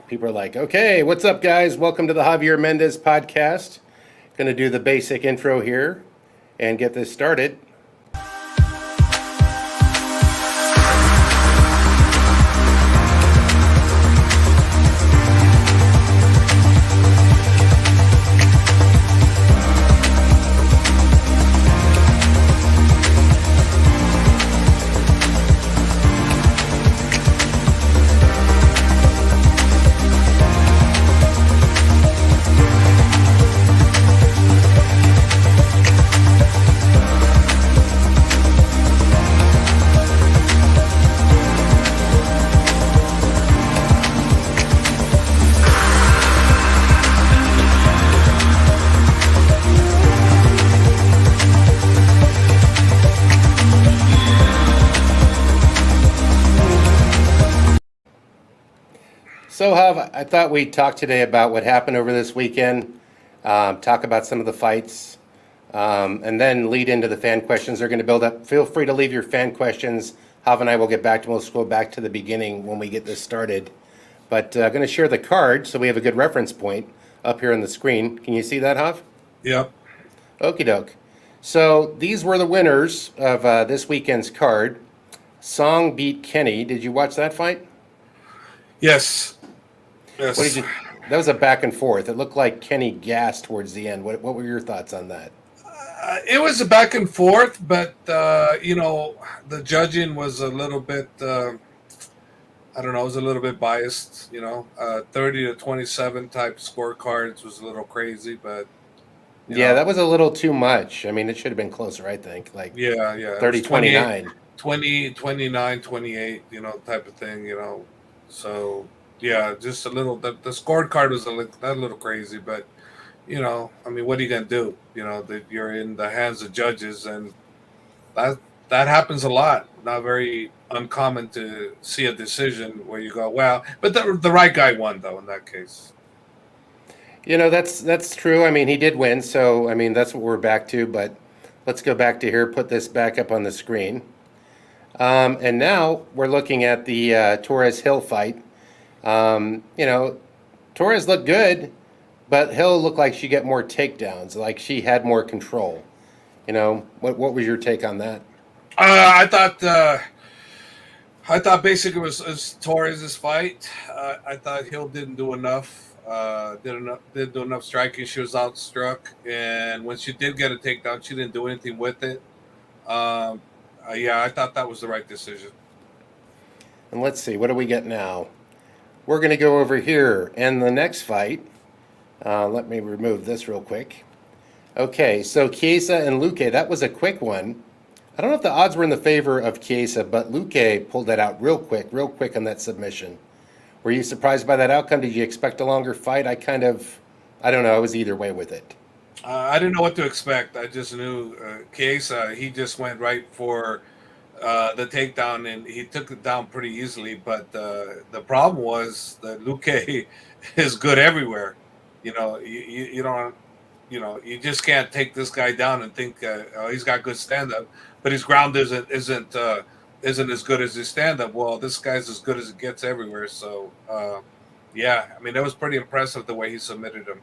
People are like, okay, what's up, guys? Welcome to the Javier Mendez podcast. Going to do the basic intro here and get this started. So, Hav, I thought we'd talk today about what happened over this weekend, talk about some of the fights, and then lead into the fan questions. They're going to build up. Feel free to leave your fan questions. Hav and I will get back to. We'll scroll back to the beginning when we get this started. But I'm going to share the card so we have a good reference point up here on the screen. Can you see that, Hav? Yep. Okie doke. So these were the winners of this weekend's card. Song beat Kenny. Did you watch that fight? Yes. Yes. That was a back and forth. It looked like Kenny gassed towards the end. What were your thoughts on that? It was a back and forth, but the judging was a little bit. I don't know. It was a little bit biased. 30-27 type scorecards was a little crazy, but that was a little too much. I mean, it should have been closer. I think 30-29, 20, 29, 28. Type of thing. So. Yeah, just a little. The scorecard was a little crazy, but what are you gonna do? You're in the hands of judges, and that happens a lot. Not very uncommon to see a decision where you go, well, but the right guy won though in that case. That's true. I mean, he did win, so I mean that's what we're back to. But let's go back to here. Put this back up on the screen, and now we're looking at the Torres Hill fight. Torres looked good, but Hill looked like she got more takedowns, like she had more control. What was your take on that? I thought basically it was Torres' fight. I thought Hill didn't do enough. Didn't do enough striking. She was outstruck, and when she did get a takedown, she didn't do anything with it. I thought that was the right decision. And let's see, what do we get now? We're going to go over here and the next fight. Let me remove this real quick. Okay, so Chiesa and Luque, that was a quick one. I don't know if the odds were in the favor of Chiesa, but Luque pulled that out real quick on that submission. Were you surprised by that outcome? Did you expect a longer fight? I don't know. I was either way with it. I didn't know what to expect. I just knew Chiesa, he just went right for the takedown, and he took it down pretty easily. But the problem was that Luque is good everywhere. You don't, you just can't take this guy down and think he's got good stand up, but his ground isn't as good as his stand up. Well, this guy's as good as it gets everywhere. So that was pretty impressive the way he submitted him.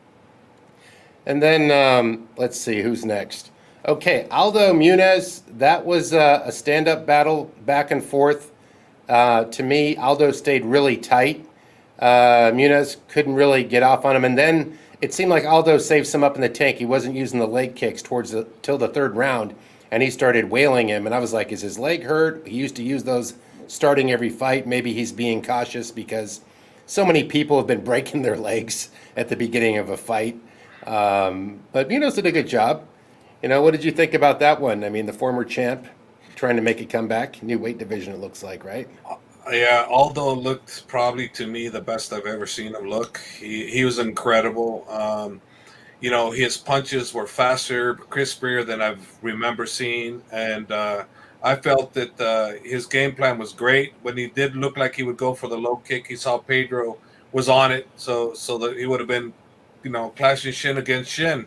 And then let's see who's next. Okay, Aldo Muniz, that was a stand-up battle, back and forth. To me, Aldo stayed really tight. Muniz couldn't really get off on him. And then it seemed like Aldo saved some up in the tank. He wasn't using the leg kicks till the third round, and he started wailing him. And I was like, is his leg hurt? He used to use those starting every fight. Maybe he's being cautious because so many people have been breaking their legs at the beginning of a fight. But Muniz did a good job. What did you think about that one? I mean, the former champ trying to make a comeback. New weight division, it looks like, right? Yeah, Aldo looked probably to me the best I've ever seen him look. He was incredible. His punches were faster, crispier than I've remember seeing. And I felt that his game plan was great. When he did look like he would go for the low kick, he saw Pedro was on it. So that he would have been, clashing shin against shin.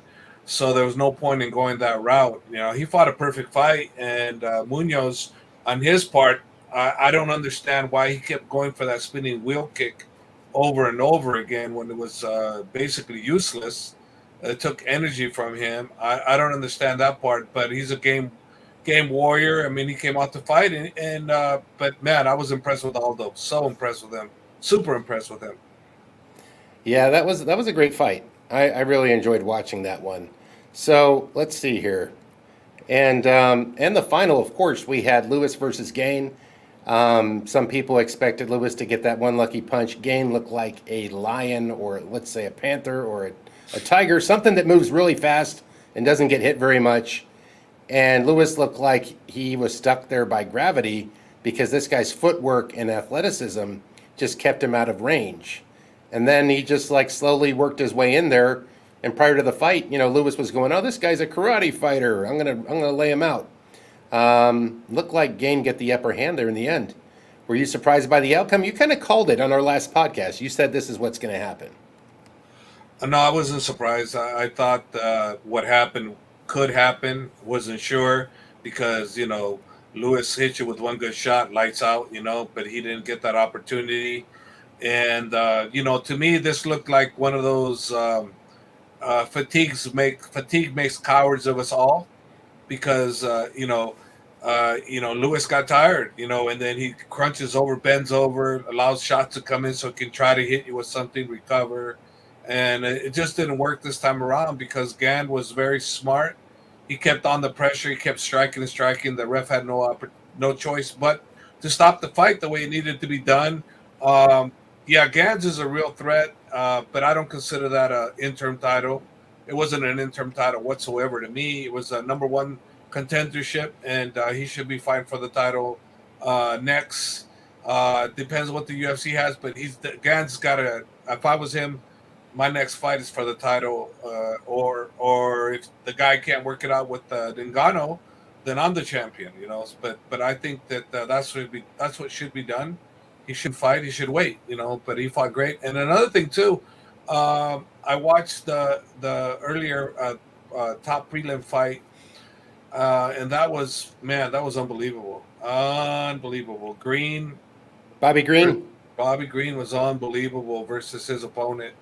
So there was no point in going that route. He fought a perfect fight, and Munoz, on his part, I don't understand why he kept going for that spinning wheel kick over and over again when it was basically useless. It took energy from him. I don't understand that part, but he's a game warrior. I mean, he came out to fight, and but man, I was impressed with Aldo. So impressed with him. Super impressed with him. Yeah, that was a great fight. I really enjoyed watching that one. So let's see here, and the final, of course, we had Lewis versus Gane. Some people expected Lewis to get that one lucky punch. Gane looked like a lion, or let's say a panther, or a tiger, something that moves really fast and doesn't get hit very much. And Lewis looked like he was stuck there by gravity because this guy's footwork and athleticism just kept him out of range. And then he just like slowly worked his way in there. And prior to the fight, Lewis was going, "Oh, this guy's a karate fighter. I'm gonna lay him out." Looked like Gane get the upper hand there in the end. Were you surprised by the outcome? You kind of called it on our last podcast. You said this is what's going to happen. No, I wasn't surprised. I thought what happened could happen. Wasn't sure because Lewis hit you with one good shot, lights out. But he didn't get that opportunity. And to me, this looked like one of those fatigue makes cowards of us all, because Lewis got tired, and then he crunches over, bends over, allows shots to come in so he can try to hit you with something, recover. And it just didn't work this time around because Gane was very smart. He kept on the pressure. He kept striking and striking. The ref had no choice but to stop the fight the way it needed to be done. Gane's is a real threat, but I don't consider that an interim title. It wasn't an interim title whatsoever to me. It was a number one contendership, and he should be fighting for the title next. Depends what the UFC has, but Gane's got to. If I was him, my next fight is for the title, or if the guy can't work it out with Ngannou, then I'm the champion. But I think that that's what should be done. He should fight. He should wait. But he fought great. And another thing too, I watched the earlier top prelim fight, and that was unbelievable. Unbelievable. Bobby Green was unbelievable versus his opponent.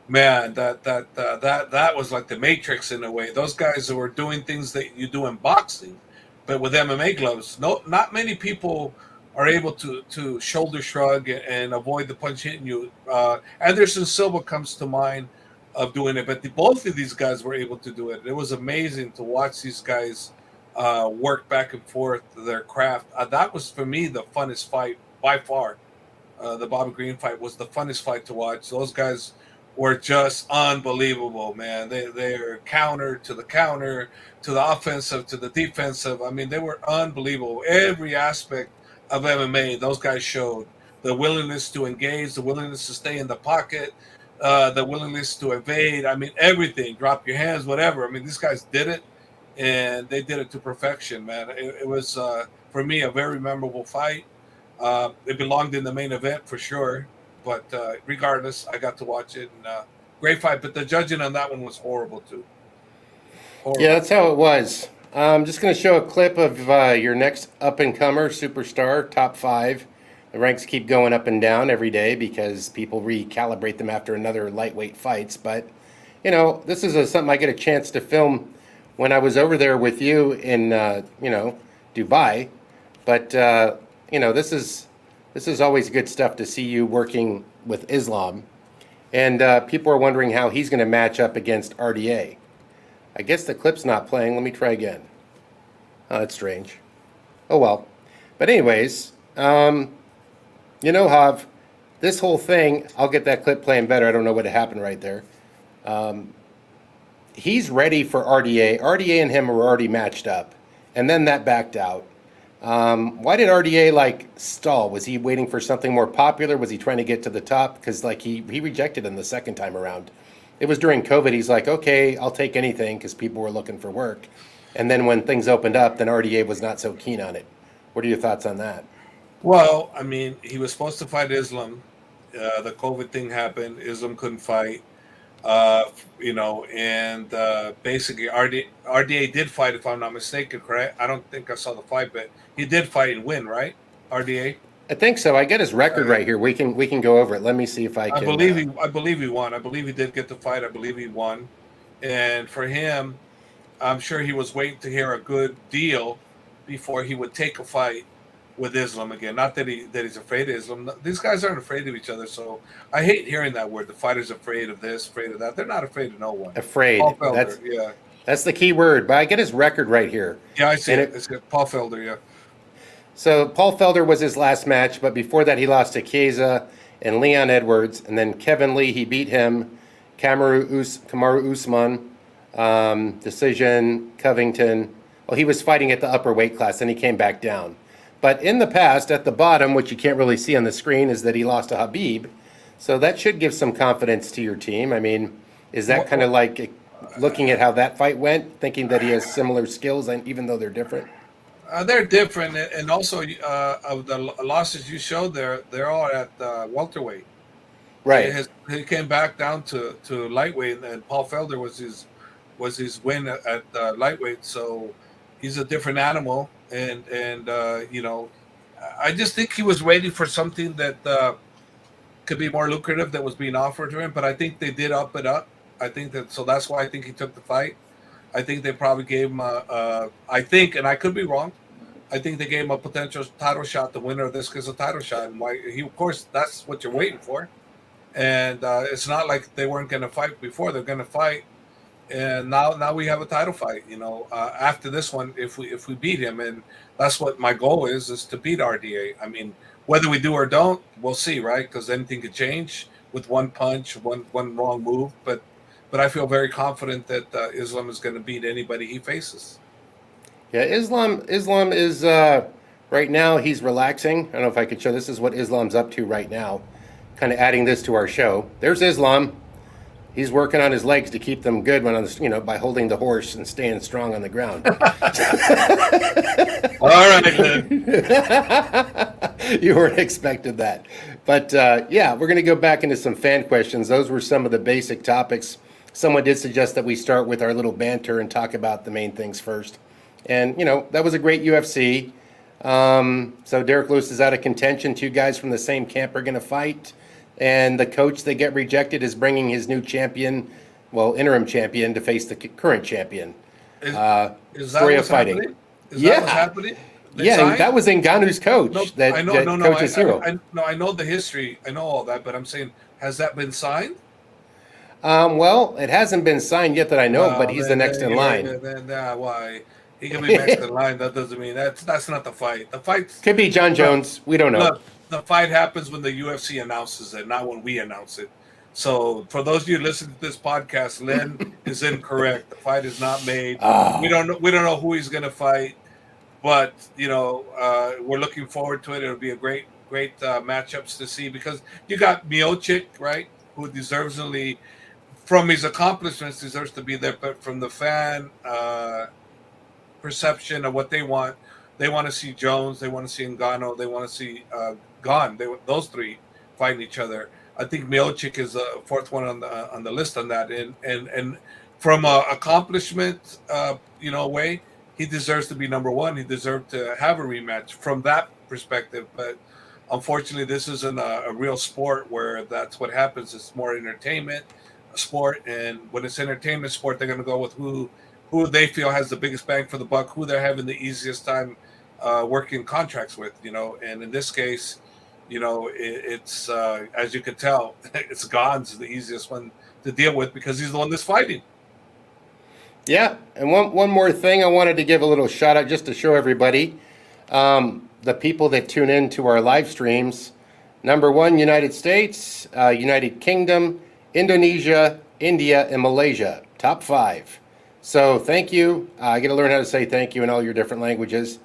Man, that was like the Matrix in a way. Those guys who were doing things that you do in boxing, but with MMA gloves. Not many people are able to shoulder shrug and avoid the punch hitting you. Anderson Silva comes to mind of doing it, but both of these guys were able to do it. It was amazing to watch these guys work back and forth their craft. That was, for me, the funnest fight by far. The Bobby Green fight was the funnest fight to watch. Those guys were just unbelievable, man. They're counter to the offensive, to the defensive. I mean, they were unbelievable. Every aspect of MMA, those guys showed the willingness to engage, the willingness to stay in the pocket, the willingness to evade. I mean, everything, drop your hands, whatever. I mean, these guys did it, and they did it to perfection, man. It was, for me, a very memorable fight. It belonged in the main event for sure, but regardless, I got to watch it, and great fight. But the judging on that one was horrible too. Horrible. Yeah, that's how it was. I'm just going to show a clip of your next up-and-comer superstar, top 5. The ranks keep going up and down every day because people recalibrate them after another lightweight fights. But, this is something I get a chance to film when I was over there with you in, Dubai. But, this is always good stuff to see you working with Islam. And people are wondering how he's going to match up against RDA. I guess the clip's not playing. Let me try again. Oh, that's strange. Oh, well. But anyways, Hav, this whole thing, I'll get that clip playing better. I don't know what happened right there. He's ready for RDA. RDA and him were already matched up. And then that backed out. Why did RDA, stall? Was he waiting for something more popular? Was he trying to get to the top? Because, he rejected him the second time around. It was during COVID. He's like, okay, I'll take anything because people were looking for work. And then when things opened up, then RDA was not so keen on it. What are your thoughts on that? Well, I mean, he was supposed to fight Islam. The COVID thing happened. Islam couldn't fight. And basically RDA did fight, if I'm not mistaken, correct? I don't think I saw the fight, but he did fight and win, right? RDA? I think so. I get his record right here. We can go over it. Let me see if I can. I believe he won. I believe he did get the fight. I believe he won. And for him, I'm sure he was waiting to hear a good deal before he would take a fight with Islam again. Not that he's afraid of Islam. These guys aren't afraid of each other. So I hate hearing that word. The fighter's afraid of this, afraid of that. They're not afraid of no one. Afraid. Paul Felder, That's the key word. But I get his record right here. Yeah, I see it. It's good. Paul Felder, yeah. So Paul Felder was his last match, but before that he lost to Chiesa and Leon Edwards, and then Kevin Lee, he beat him. Kamaru Usman, decision, Covington. Well, he was fighting at the upper weight class, and he came back down. But in the past, at the bottom, which you can't really see on the screen, is that he lost to Khabib. So that should give some confidence to your team. I mean, is that kind of like looking at how that fight went, thinking that he has similar skills, and even though they're different? They're different, and also of the losses you showed there, they're all at welterweight. Right. He came back down to lightweight, and Paul Felder was his win at lightweight. So he's a different animal, and I just think he was waiting for something that could be more lucrative that was being offered to him. But I think they did up it up. I think that's why I think he took the fight. I think they probably gave him I think, and I could be wrong, I think they gave him a potential title shot. The winner of this gets a title shot, and why of course, that's what you're waiting for. And it's not like they weren't going to fight before; they're going to fight, and now we have a title fight. After this one, if we beat him, and that's what my goal is to beat RDA. I mean, whether we do or don't, we'll see, right? Because anything could change with one punch, one wrong move, but I feel very confident that Islam is going to beat anybody he faces. Yeah, Islam is right now he's relaxing. I don't know if I could show. This is what Islam's up to right now. Kind of adding this to our show. There's Islam. He's working on his legs to keep them good when by holding the horse and staying strong on the ground. All right, then. You weren't expected that. But we're going to go back into some fan questions. Those were some of the basic topics. Someone did suggest that we start with our little banter and talk about the main things first. And, that was a great UFC. So Derrick Lous is out of contention. Two guys from the same camp are going to fight. And the coach that get rejected is bringing his new champion, interim champion, to face the current champion. Is that what's fighting. Happening? Is that what's happening? That was Ngannou's coach. I know the history. I know all that, but I'm saying, has that been signed? It hasn't been signed yet that I know, but he's the next in line. Why? He can be next in line. That doesn't mean that's not the fight. The fight could be John Jones. We don't know. Look, the fight happens when the UFC announces it, not when we announce it. So for those of you listening to this podcast, Len is incorrect. The fight is not made. We don't know who he's going to fight, but we're looking forward to it. It'll be a great matchups to see, because you got Miocic, right, who deservedly, from his accomplishments, deserves to be there, but from the fan perception of what they want to see Jones, they want to see Ngannou, they want to see Gane. Those three fighting each other. I think Miocic is the fourth one on the list on that, and from a accomplishment way, he deserves to be number one. He deserved to have a rematch from that perspective, but unfortunately, this isn't a real sport where that's what happens. It's more entertainment sport, and when it's entertainment sport, they're going to go with who they feel has the biggest bang for the buck, who they're having the easiest time working contracts with, and in this case, it's as you can tell, it's Gane's the easiest one to deal with because he's the one that's fighting. Yeah, and one more thing I wanted to give a little shout out just to show everybody, the people that tune in to our live streams. Number one, United States, United Kingdom, Indonesia, India, and Malaysia. Top 5. So thank you. I got to learn how to say thank you in all your different languages.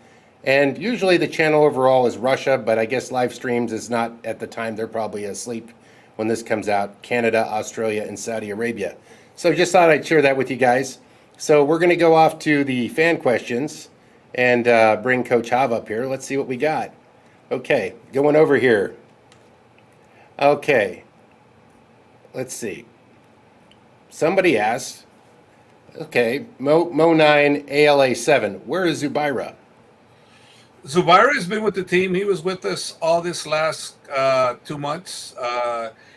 And usually the channel overall is Russia, but I guess live streams is not at the time. They're probably asleep when this comes out. Canada, Australia, and Saudi Arabia. So just thought I'd share that with you guys. So we're going to go off to the fan questions and bring Coach Hav up here. Let's see what we got. Okay, going over here. Okay, let's see. Somebody asked, okay, Mo9 ALA7, where is Zubaira? Zubaira has been with the team. He was with us all this last 2 months.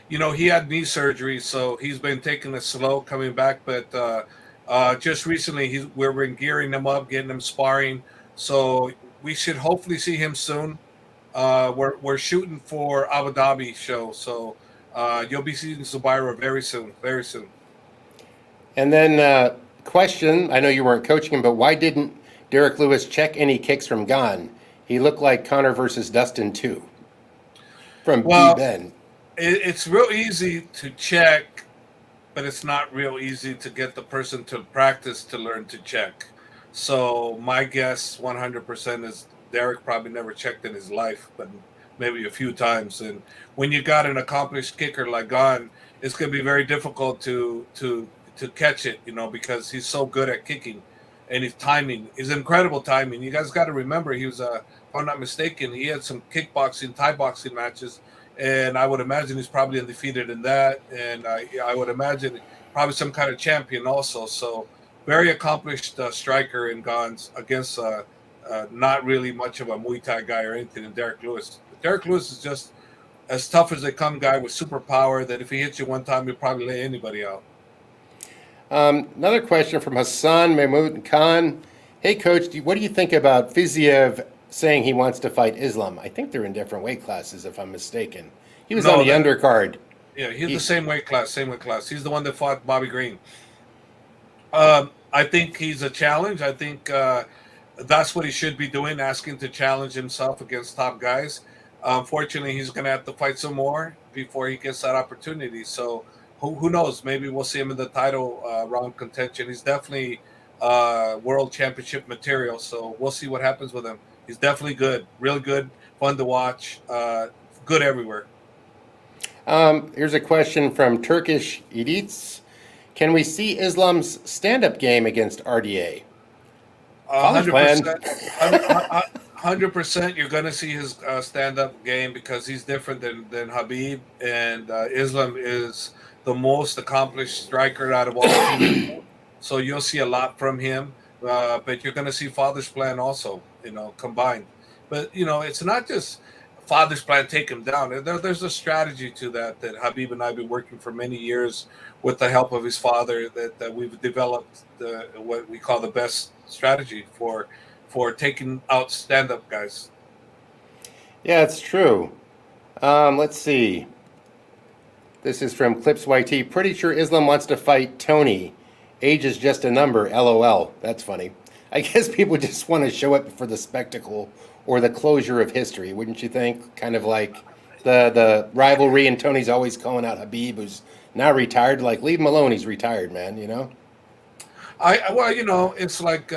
He had knee surgery, so he's been taking it slow coming back. But just recently, we've been gearing him up, getting him sparring. So we should hopefully see him soon. We're shooting for Abu Dhabi show, so you'll be seeing Zubaira very soon, very soon. And then question, I know you weren't coaching him, but why didn't Derrick Lewis check any kicks from Gane? He looked like Conor versus Dustin too. From B-Ben. It's real easy to check, but it's not real easy to get the person to practice to learn to check. So my guess 100% is Derrick probably never checked in his life, but maybe a few times. And when you got an accomplished kicker like Gane, it's going to be very difficult to catch it, because he's so good at kicking, and his timing is incredible timing. You guys got to remember, he was, if I'm not mistaken, he had some kickboxing, Thai boxing matches, and I would imagine he's probably undefeated in that. And I would imagine probably some kind of champion also. So very accomplished striker in Gane's against not really much of a Muay Thai guy or anything in Derrick Lewis. But Derrick Lewis is just as tough as they come guy with superpower that if he hits you one time, he'll probably lay anybody out. Another question from Hassan Mahmoud Khan. Hey, Coach, what do you think about Fiziev saying he wants to fight Islam? I think they're in different weight classes, if I'm mistaken. He was on the undercard. Yeah, he's the same weight class, He's the one that fought Bobby Green. I think he's a challenge. I think that's what he should be doing, asking to challenge himself against top guys. Unfortunately, he's going to have to fight some more before he gets that opportunity. So who knows? Maybe we'll see him in the title round contention. He's definitely world championship material. So we'll see what happens with him. He's definitely good, really good, fun to watch, good everywhere. Here's a question from Turkish Edits. Can we see Islam's stand-up game against RDA? 100%. You're going to see his stand-up game because he's different than Khabib, and Islam is the most accomplished striker out of all people. So you'll see a lot from him, but you're going to see Father's Plan also, combined. But, it's not just Father's Plan, take him down. There's a strategy to that Khabib and I have been working for many years with the help of his father that we've developed what we call the best strategy for taking out stand-up guys. Yeah, it's true. Let's see. This is from Clips YT. Pretty sure Islam wants to fight Tony. Age is just a number. LOL. That's funny. I guess people just want to show up for the spectacle or the closure of history, wouldn't you think? Kind of like the rivalry, and Tony's always calling out Khabib, who's now retired. Like, leave him alone. He's retired, man, It's like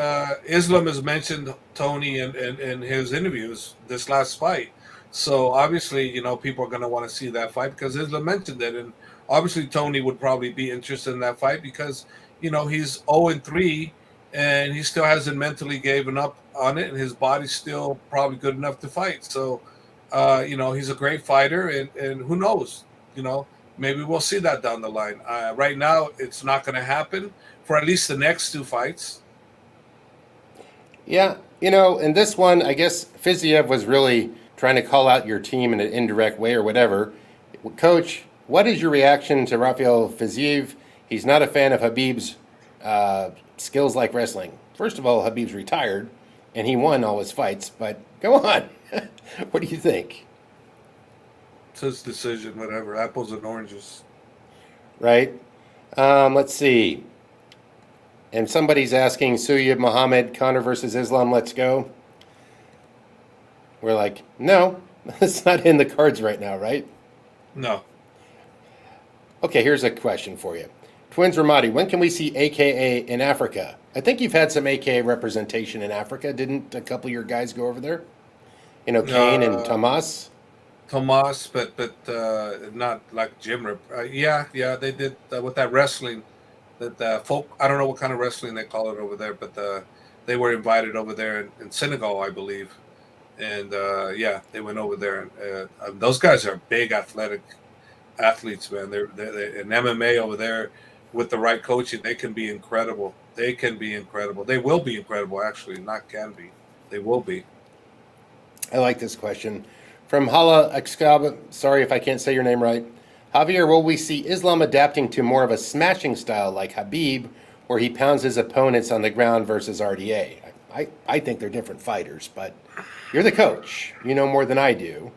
Islam has mentioned Tony in his interviews this last fight. So obviously, people are going to want to see that fight because Islam mentioned it. And obviously, Tony would probably be interested in that fight because, he's 0-3 and he still hasn't mentally given up on it. And his body's still probably good enough to fight. So, he's a great fighter. And who knows, maybe we'll see that down the line. Right now, it's not going to happen for at least the next two fights. Yeah, in this one, I guess Fiziev was really trying to call out your team in an indirect way or whatever. Coach, what is your reaction to Raphael Fiziev? He's not a fan of Khabib's skills like wrestling. First of all, Khabib's retired, and he won all his fights, but go on. What do you think? It's his decision, whatever. Apples and oranges. Right. Let's see. And somebody's asking, Suya Muhammad, Conor versus Islam, let's go. We're like, no, it's not in the cards right now, right? No. Okay, here's a question for you. Twins Ramadi, when can we see AKA in Africa? I think you've had some AKA representation in Africa. Didn't a couple of your guys go over there? Cain and Tomas? Tomas, but not like gym. Yeah, they did with that wrestling. That folk, I don't know what kind of wrestling they call it over there, but they were invited over there in Senegal, I believe. And they went over there. And those guys are big athletic athletes, man. They're in MMA over there with the right coaching. They can be incredible. They will be incredible, actually. Not can be. They will be. I like this question. From Hala Excaba, sorry if I can't say your name right. Javier, will we see Islam adapting to more of a smashing style like Khabib, where he pounds his opponents on the ground versus RDA? I think they're different fighters, but you're the coach. You know more than I do.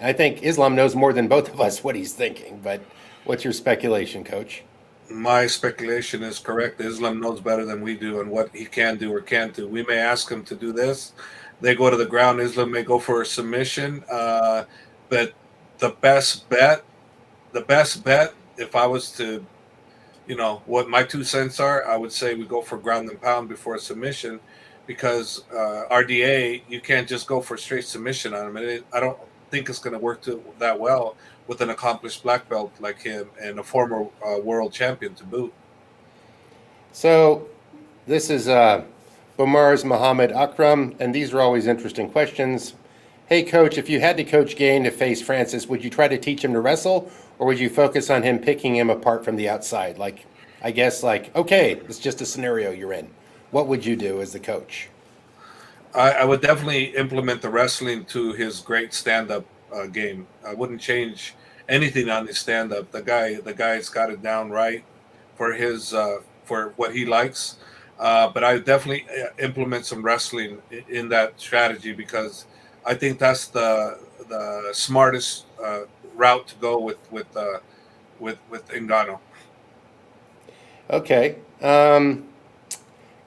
I think Islam knows more than both of us what he's thinking, but what's your speculation, Coach? My speculation is correct. Islam knows better than we do and what he can do or can't do. We may ask him to do this. They go to the ground. Islam may go for a submission. But the best bet, if I was to, what my 2 cents are, I would say we go for ground and pound before a submission, because RDA, you can't just go for straight submission on him. And I don't think it's going to work that well with an accomplished black belt like him and a former world champion to boot. So this is Bomar's Muhammad Akram, and these are always interesting questions. Hey, Coach, if you had to coach Gane to face Francis, would you try to teach him to wrestle, or would you focus on him picking him apart from the outside? Okay, it's just a scenario you're in. What would you do as the coach? I would definitely implement the wrestling to his great stand-up game. I wouldn't change anything on his stand-up. The guy's got it down right for his for what he likes. But I definitely implement some wrestling in that strategy, because I think that's the smartest route to go with Ngannou. Okay,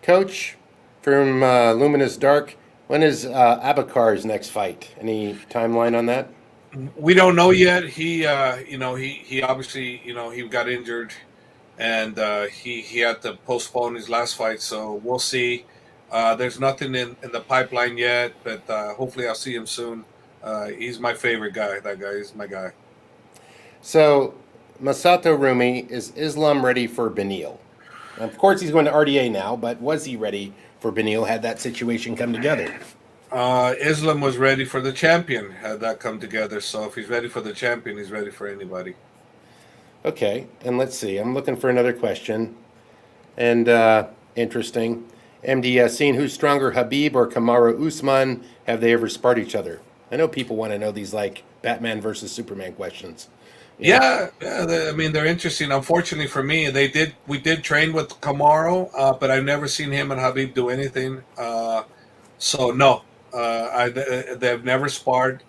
Coach, from Luminous Dark, when is Abubakars' next fight? Any timeline on that? We don't know yet. He obviously, he got injured, and he had to postpone his last fight. So we'll see. There's nothing in the pipeline yet, but hopefully I'll see him soon. He's my favorite guy. That guy is my guy. So Masato Rumi, is Islam ready for Benil? Of course, he's going to RDA now, but was he ready for Benil had that situation come together? Islam was ready for the champion had that come together. So if he's ready for the champion, he's ready for anybody. Okay, and let's see. I'm looking for another question. And interesting. MD Yassine, who's stronger, Khabib or Kamaru Usman? Have they ever sparred each other? I know people want to know these like Batman versus Superman questions. Yeah, they're interesting. Unfortunately for me, we did train with Kamaru, but I've never seen him and Khabib do anything. So no, they've never sparred.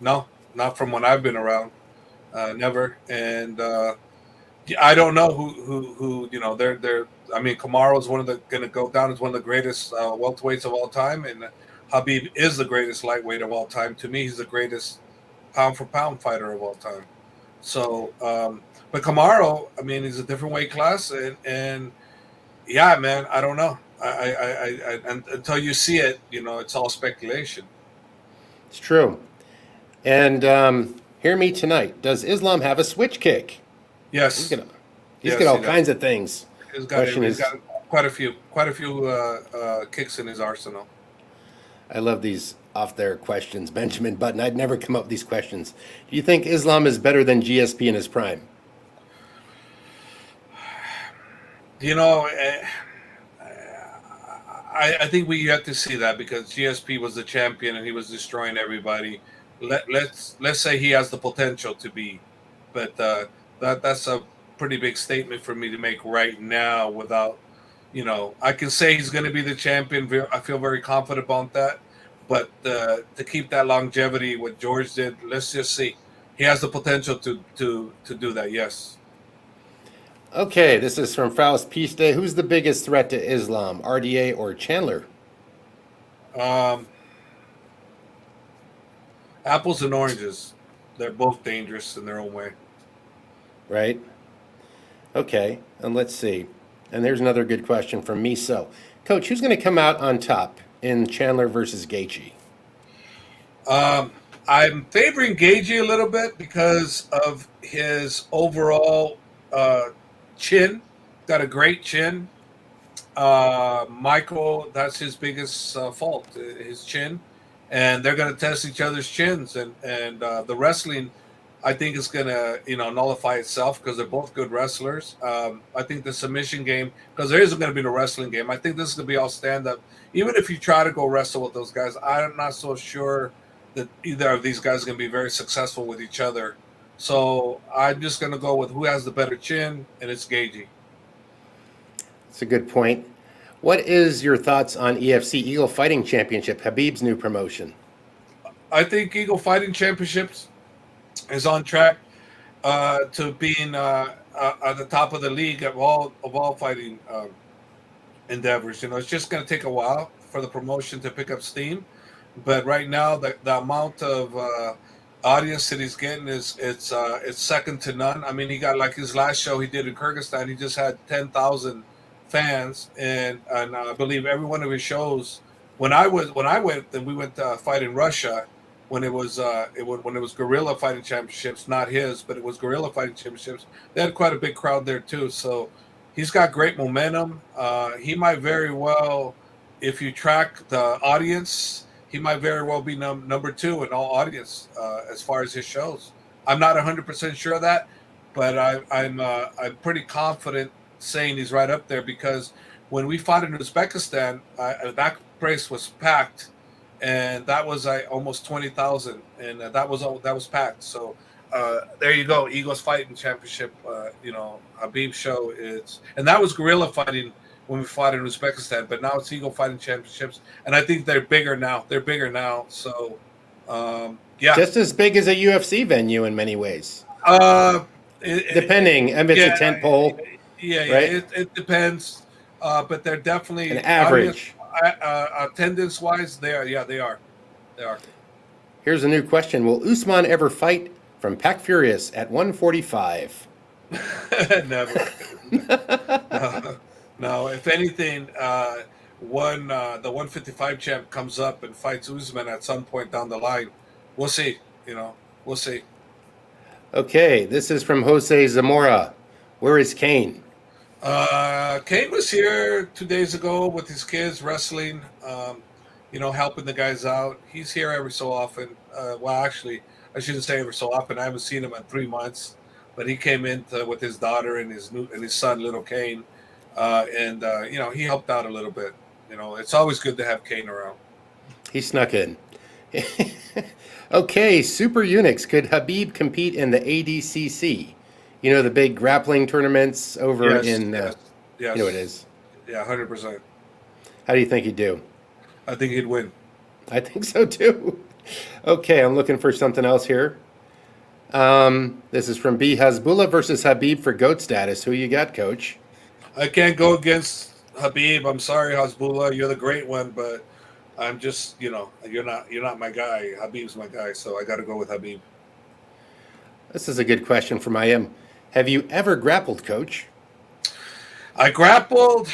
No, not from when I've been around. Never. And I don't know who they're. I mean, Kamaru is going to go down as one of the greatest welterweights of all time, and Khabib is the greatest lightweight of all time. To me, he's the greatest pound for pound fighter of all time. So, but Kamaru, I mean, he's a different weight class, and yeah, man, I don't know. I until you see it, it's all speculation. It's true. And hear me tonight. Does Islam have a switch kick? Yes. He's got all kinds of things. He's got quite a few kicks in his arsenal. I love these off-there questions, Benjamin Button. I'd never come up with these questions. Do you think Islam is better than GSP in his prime? I think we have to see that, because GSP was the champion and he was destroying everybody. Let's say he has the potential to be, but that's a pretty big statement for me to make right now. Without, I can say he's going to be the champion. I feel very confident about that. But to keep that longevity, what George did, let's just see. He has the potential to do that. Yes. Okay, this is from Faust Peace Day. Who's the biggest threat to Islam, RDA or Chandler? Apples and oranges. They're both dangerous in their own way. Right. Okay, and let's see. And there's another good question from Miso. Coach, who's going to come out on top in Chandler versus Gaethje? I'm favoring Gaethje a little bit because of his overall chin. Got a great chin. Michael, that's his biggest fault, his chin. And they're going to test each other's chins. And the wrestling, I think it's gonna, nullify itself because they're both good wrestlers. I think the submission game, because there isn't gonna be no wrestling game. I think this is gonna be all stand up. Even if you try to go wrestle with those guys, I'm not so sure that either of these guys are gonna be very successful with each other. So I'm just gonna go with who has the better chin, and it's Gaethje. That's a good point. What is your thoughts on EFC Eagle Fighting Championship, Khabib's new promotion? I think Eagle Fighting Championships is on track to being at the top of the league of all fighting endeavors. It's just going to take a while for the promotion to pick up steam, but right now the amount of audience that he's getting it's second to none. I mean, he got, like, his last show he did in Kyrgyzstan, he just had 10,000 fans, and I believe every one of his shows. When I went, then we went to fight in Russia. When it was Guerrilla Fighting Championships, not his, but it was Guerrilla Fighting Championships. They had quite a big crowd there too. So he's got great momentum. He might very well, if you track the audience, he might very well be number 2 in all audience as far as his shows. I'm not 100% sure of that, but I'm pretty confident saying he's right up there, because when we fought in Uzbekistan, that place was packed. And that was almost 20,000, and that was packed. So there you go, Eagles Fighting Championship. Khabib show and that was guerrilla fighting when we fought in Uzbekistan, but now it's Eagle Fighting Championships, and I think they're bigger now. So yeah, just as big as a UFC venue in many ways. Depending, it's a tent pole. Yeah, right? It depends, but they're definitely an average. Attendance-wise, they are. Here's a new question: will Usman ever fight from Pac Furious at 145? Never. No. If anything, the 155 champ comes up and fights Usman at some point down the line. We'll see. We'll see. Okay, this is from Jose Zamora. Where is Cain? Cain was here 2 days ago with his kids wrestling, helping the guys out. He's here every so often. Well, actually, I shouldn't say every so often. I haven't seen him in 3 months, but he came in with his daughter and his son, little Cain, and he helped out a little bit. It's always good to have Cain around. He snuck in. Okay, Super Unix. Could Khabib compete in the ADCC? The big grappling tournaments over in... Yes. You know what it is. Yeah, 100%. How do you think he'd do? I think he'd win. I think so, too. Okay, I'm looking for something else here. This is from B. Hasbullah versus Khabib for GOAT status. Who you got, Coach? I can't go against Khabib. I'm sorry, Hasbullah. You're the great one, but I'm just, you're not my guy. Khabib's my guy, so I got to go with Khabib. This is a good question from IM. Have you ever grappled, Coach? I grappled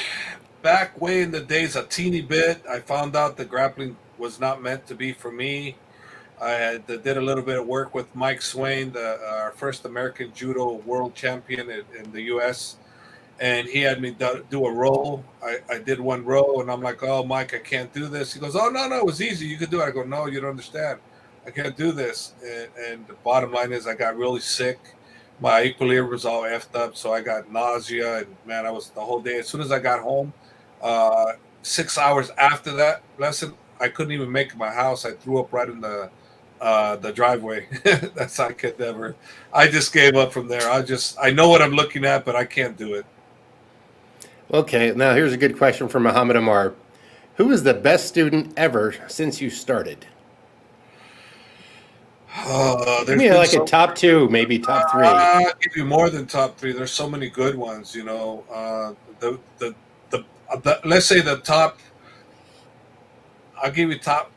back way in the days a teeny bit. I found out that grappling was not meant to be for me. I did a little bit of work with Mike Swain, our first American judo world champion in the U.S., and he had me do a roll. I did one roll, and I'm like, oh, Mike, I can't do this. He goes, oh, no, it was easy. You could do it. I go, no, you don't understand. I can't do this. And the bottom line is I got really sick. My equilibrium was all effed up, so I got nausea, and man, I was the whole day. As soon as I got home, 6 hours after that lesson, I couldn't even make it my house. I threw up right in the driveway. That's I could never. I just gave up from there. I know what I'm looking at, but I can't do it. Okay, now here's a good question from Muhammad Amar. Who is the best student ever since you started? Give me like a top 2, maybe top 3. I'll give you more than top 3. There's so many good ones, let's say the top. I'll give you top.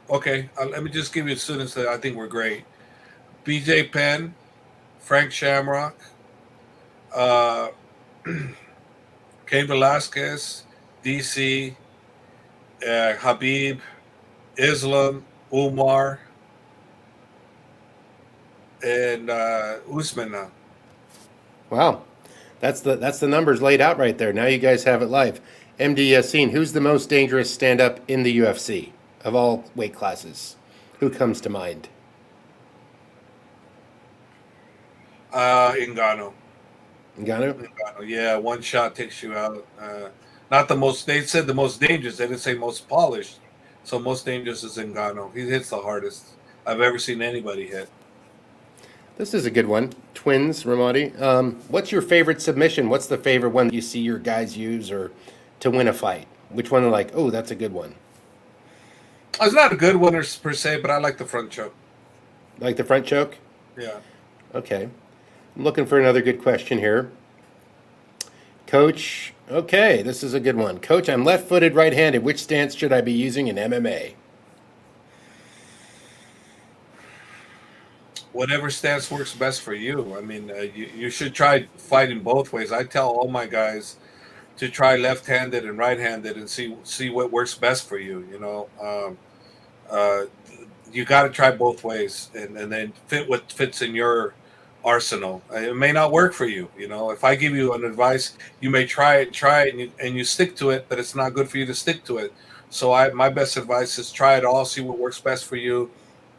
Okay, let me just give you students that I think were great. BJ Penn, Frank Shamrock, Cain Velasquez, DC, Khabib, Islam, Umar, and Usman now. Wow, that's the numbers laid out right there. Now you guys have it live. MD Yassin, who's the most dangerous stand-up in the UFC of all weight classes? Who comes to mind? Ngannou. Ngannou? Yeah, one shot takes you out. Not the most. They said the most dangerous. They didn't say most polished. So most dangerous is Ngannou. He hits the hardest I've ever seen anybody hit. This is a good one. Twins, Ramadi. What's your favorite submission? What's the favorite one that you see your guys use or to win a fight? Which one are like, oh, that's a good one? It's not a good one per se, but I like the front choke. Like the front choke? Yeah. Okay. I'm looking for another good question here. Coach, okay, this is a good one. Coach, I'm left-footed, right-handed. Which stance should I be using in MMA? Whatever stance works best for you. I mean, you should try fighting both ways. I tell all my guys to try left-handed and right-handed and see what works best for you. You know, you got to try both ways and then fit what fits in your arsenal. It may not work for you. You know, if I give you an advice, you may try it, and you stick to it, but it's not good for you to stick to it. So my best advice is try it all, see what works best for you.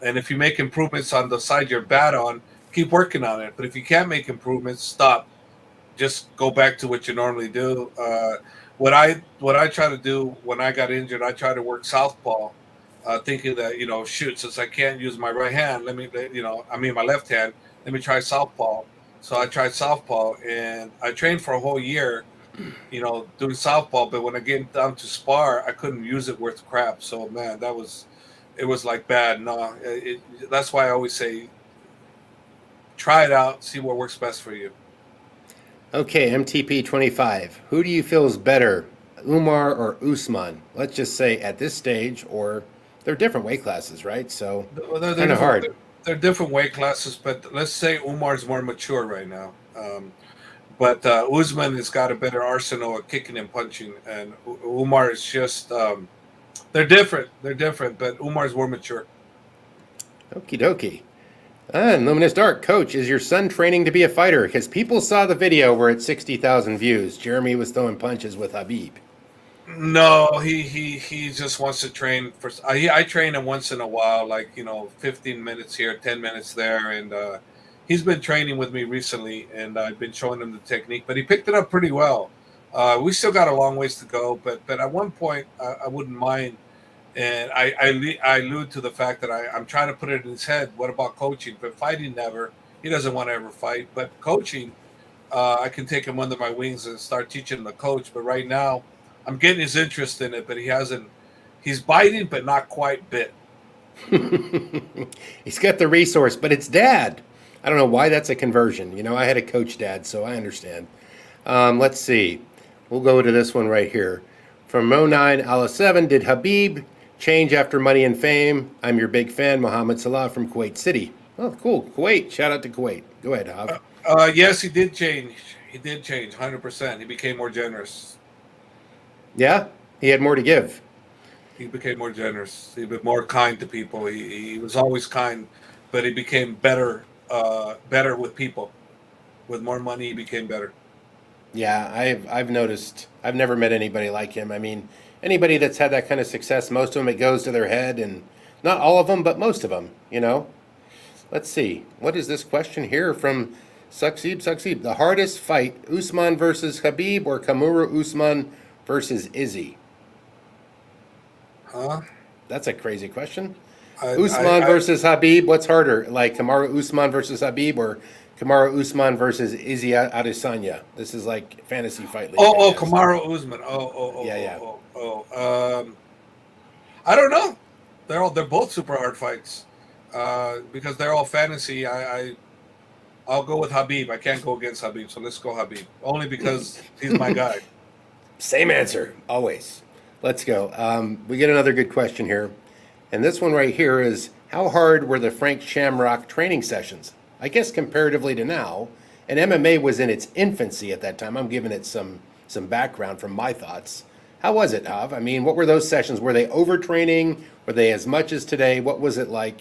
And if you make improvements on the side you're bad on, keep working on it. But if you can't make improvements, stop. Just go back to what you normally do. What I try to do when I got injured, I try to work southpaw, thinking that shoot, since I can't use my right hand, my left hand, let me try southpaw. So I tried southpaw, and I trained for a whole year, doing southpaw. But when I get down to spar, I couldn't use it worth crap. So man, it was like bad. No, that's why I always say, try it out, see what works best for you. Okay, MTP 25. Who do you feel is better, Umar or Usman? Let's just say at this stage, or they're different weight classes, right? So kind of hard. They're different weight classes, but let's say Umar's more mature right now. But Usman has got a better arsenal of kicking and punching, and Umar is just they're different. They're different, but Umar's more mature. Okie dokie. And Luminous Dark, Coach, is your son training to be a fighter? Because people saw the video where it's 60,000 views. Jeremy was throwing punches with Khabib. No, he just wants to train for. I train him once in a while, like 15 minutes here, 10 minutes there, and he's been training with me recently, and I've been showing him the technique. But he picked it up pretty well. We still got a long ways to go, but at one point I wouldn't mind. And I allude to the fact that I'm trying to put it in his head. What about coaching? But fighting, never. He doesn't want to ever fight. But coaching, I can take him under my wings and start teaching him to coach. But right now, I'm getting his interest in it. But he hasn't. He's biting, but not quite bit. He's got the resource, but it's dad. I don't know why that's a conversion. I had a coach dad, so I understand. Let's see. We'll go to this one right here. From Mo9 Ala7, did Khabib change after Money and Fame? I'm your big fan, Mohammed Salah from Kuwait City. Oh, cool. Kuwait. Shout out to Kuwait. Go ahead, Hav. Yes, he did change. He did change, 100%. He became more generous. Yeah? He had more to give. He became more generous. He was more kind to people. He was always kind, but he became better with people. With more money, he became better. Yeah, I've noticed. I've never met anybody like him. I mean, anybody that's had that kind of success, most of them, it goes to their head, and not all of them, but most of them, Let's see. What is this question here from Suksib? The hardest fight, Usman versus Khabib or Kamaru Usman versus Izzy? Huh? That's a crazy question. Usman versus Khabib, what's harder? Like Kamaru Usman versus Khabib or Kamaru Usman versus Izzy Adesanya? This is like fantasy fight league. Kamaru Usman. Yeah. I don't know. They're both super hard fights because they're all fantasy. I'll go with Khabib. I can't go against Khabib, so let's go Khabib. Only because he's my guy. Same answer, always. Let's go. We get another good question here. And this one right here is, how hard were the Frank Shamrock training sessions? I guess comparatively to now, and MMA was in its infancy at that time. I'm giving it some background from my thoughts. How was it, Hav? I mean, what were those sessions? Were they overtraining? Were they as much as today? What was it like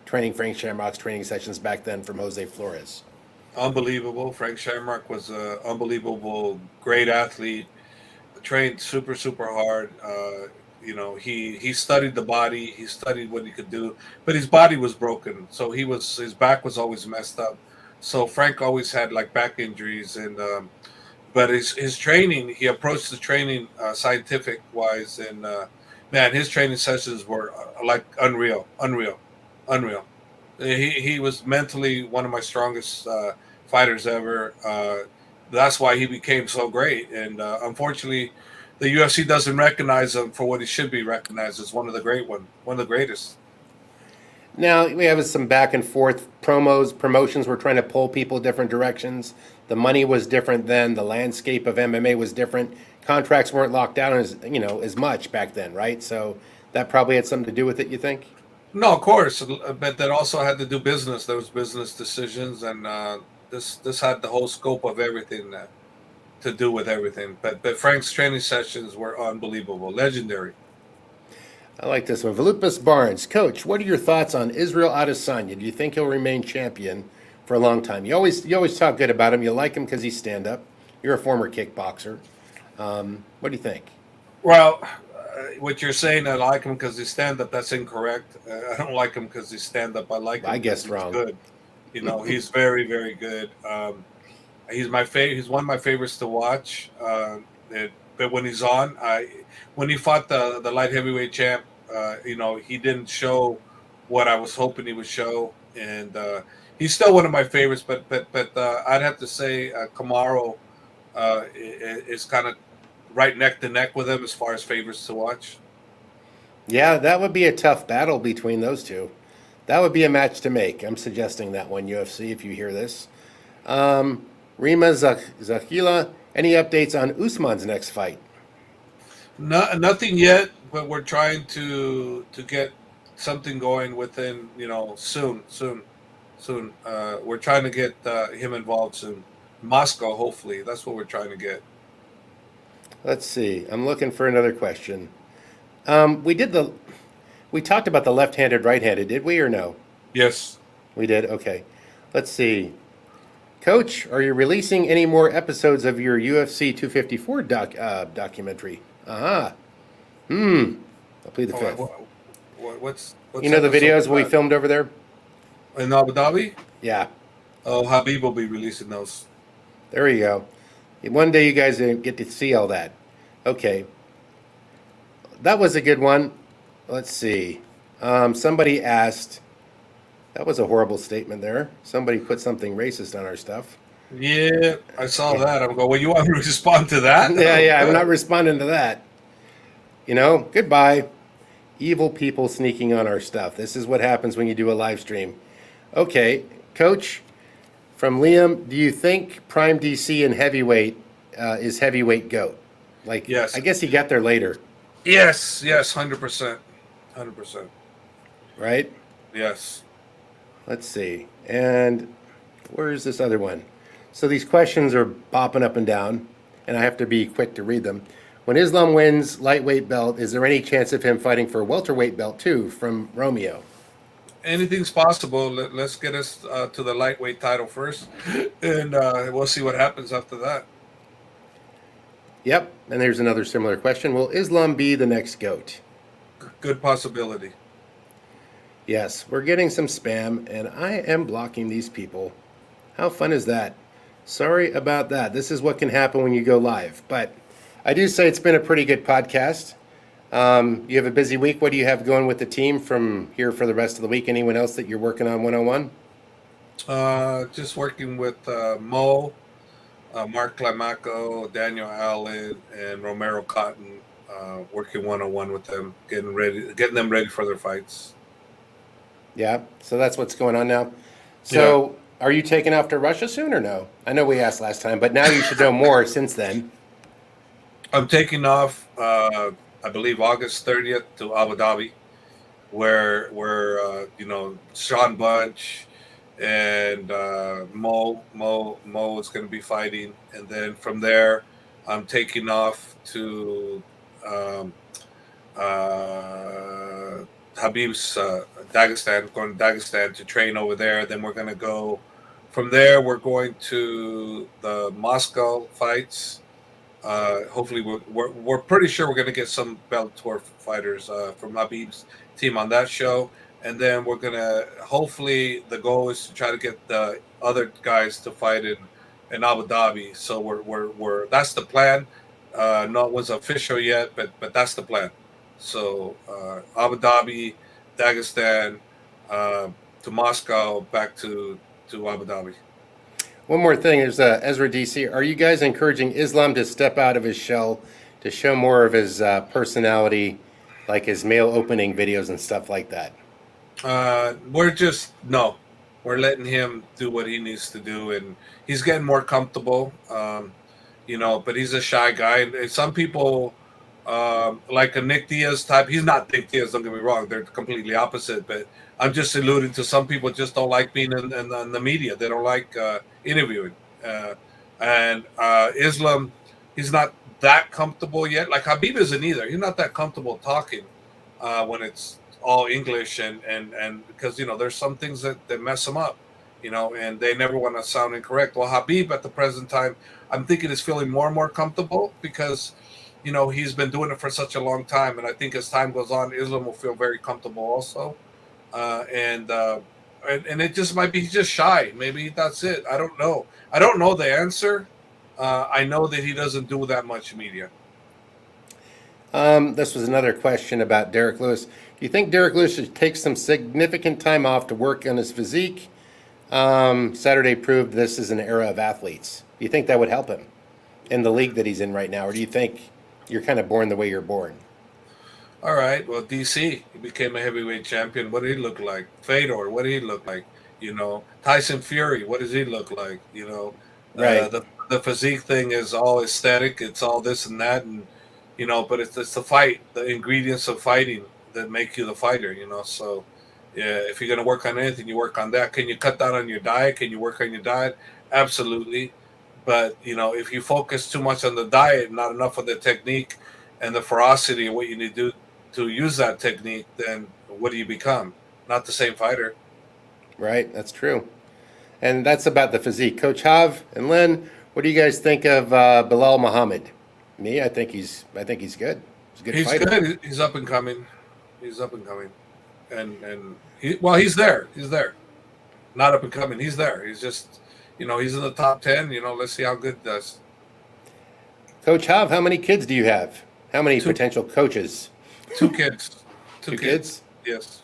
training Frank Shamrock's training sessions back then from Jose Flores? Unbelievable. Frank Shamrock was an unbelievable, great athlete. Trained super, super hard. he studied the body, he studied what he could do, but his body was broken, so his back was always messed up. So Frank always had like back injuries, and but his training, he approached the training scientific wise, and man, his training sessions were like unreal. He was mentally one of my strongest fighters ever. That's why he became so great, and unfortunately, the UFC doesn't recognize him for what he should be recognized as one of the greatest. Now we have some back and forth promotions were trying to pull people different directions. The money was different then. The landscape of MMA was different. Contracts weren't locked down as much back then, right? So that probably had something to do with it, you think? No, of course, but that also had to do business. There was business decisions, and this had the whole scope of everything to do with everything. But Frank's training sessions were unbelievable, legendary. I like this one. Volupus Barnes, Coach, what are your thoughts on Israel Adesanya? Do you think he'll remain champion for a long time? You always talk good about him. You like him because he's stand-up. You're a former kickboxer. What do you think? Well, what you're saying, I like him because he's stand-up, that's incorrect. I don't like him because he's stand-up. I like him. I guess wrong. Good. He's very, very good. He's my favorite. He's one of my favorites to watch. But when he's on, when he fought the light heavyweight champ, he didn't show what I was hoping he would show, and he's still one of my favorites. But I'd have to say Kamaru is kind of right neck to neck with him as far as favorites to watch. Yeah, that would be a tough battle between those two. That would be a match to make. I'm suggesting that one, UFC, if you hear this. Rima Zakhila, any updates on Usman's next fight? Nothing yet, but we're trying to get something going within, soon. We're trying to get him involved soon. Moscow, hopefully. That's what we're trying to get. Let's see. I'm looking for another question. We talked about the left-handed, right-handed, did we or no? Yes. We did? Okay. Let's see. Coach, are you releasing any more episodes of your UFC 254 documentary? I'll plead the fifth. What's you know the videos we filmed over there? In Abu Dhabi? Yeah. Oh, Khabib will be releasing those. There you go. One day you guys get to see all that. Okay. That was a good one. Let's see. Somebody asked, that was a horrible statement there. Somebody put something racist on our stuff. Yeah, I saw that. I'm going, well, you want me to respond to that? Yeah, I'm not responding to that. Goodbye. Evil people sneaking on our stuff. This is what happens when you do a live stream. Okay, Coach, from Liam, do you think Prime DC in heavyweight is heavyweight GOAT? Yes. I guess he got there later. Yes, 100%. 100%. Right? Yes. Let's see. And where's this other one? So these questions are bopping up and down, and I have to be quick to read them. When Islam wins lightweight belt, is there any chance of him fighting for a welterweight belt too, from Romeo? Anything's possible. Let's get us to the lightweight title first, and we'll see what happens after that. Yep, and there's another similar question. Will Islam be the next GOAT? Good possibility. Yes, we're getting some spam, and I am blocking these people. How fun is that? Sorry about that. This is what can happen when you go live. But I do say it's been a pretty good podcast. You have a busy week. What do you have going with the team from here for the rest of the week? Anyone else that you're working on one-on-one? Just working with Mo, Mark Climaco, Daniel Allen, and Romero Cotton. Working one-on-one with them, getting them ready for their fights. Yeah, so that's what's going on now. So yeah. Are you taking off to Russia soon or no? I know we asked last time, but now you should know more since then. I'm taking off, I believe, August 30th to Abu Dhabi, where Sean Bunch and Mo is going to be fighting. And then from there, I'm taking off to Khabib's Dagestan, going to Dagestan to train over there. Then we're going to go from there. We're going to the Moscow fights, Hopefully, we're pretty sure we're going to get some Bellator fighters from Khabib's team on that show, and then we're gonna hopefully the goal is to try to get the other guys to fight in Abu Dhabi. So we're that's the plan. Not was official yet, but that's the plan. So Abu Dhabi, Dagestan, uh, to Moscow, back to Abu Dhabi. One more thing is Ezra DC. Are you guys encouraging Islam to step out of his shell to show more of his personality, like his male opening videos and stuff like that? We're letting him do what he needs to do, and he's getting more comfortable. But he's a shy guy. And some people, like a Nick Diaz type, he's not Nick Diaz. Don't get me wrong; they're completely opposite. But I'm just alluding to some people just don't like being in the media. They don't like interviewing. And Islam, he's not that comfortable yet. Like Khabib isn't either. He's not that comfortable talking when it's all English and because there's some things that mess him up, and they never want to sound incorrect. Well, Khabib at the present time, I'm thinking is feeling more and more comfortable because he's been doing it for such a long time, and I think as time goes on, Islam will feel very comfortable also, and it just might be he's just shy. Maybe that's it. I don't know. I don't know the answer. I know that he doesn't do that much media. This was another question about Derrick Lewis. Do you think Derrick Lewis should take some significant time off to work on his physique? Saturday proved this is an era of athletes. Do you think that would help him in the league that he's in right now? Or do you think you're kind of born the way you're born? All right. Well, DC, he became a heavyweight champion. What did he look like? Fedor, what did he look like? Tyson Fury, what does he look like? Right. The physique thing is all aesthetic. It's all this and that, and but it's the fight, the ingredients of fighting that make you the fighter. So yeah, if you're gonna work on anything, you work on that. Can you cut down on your diet? Can you work on your diet? Absolutely. But if you focus too much on the diet, not enough on the technique and the ferocity of what you need to do to use that technique, then what do you become? Not the same fighter. Right. That's true. And that's about the physique. Coach Hav and Len, what do you guys think of Belal Muhammad? Me, I think he's good. He's a good fighter. Good. He's up and coming. He's up and coming, and he's there. He's there. Not up and coming. He's there. He's just, he's in the top 10. Let's see how good he does. Coach Hav, how many kids do you have? How many potential coaches? 2 kids. Two kids? Yes.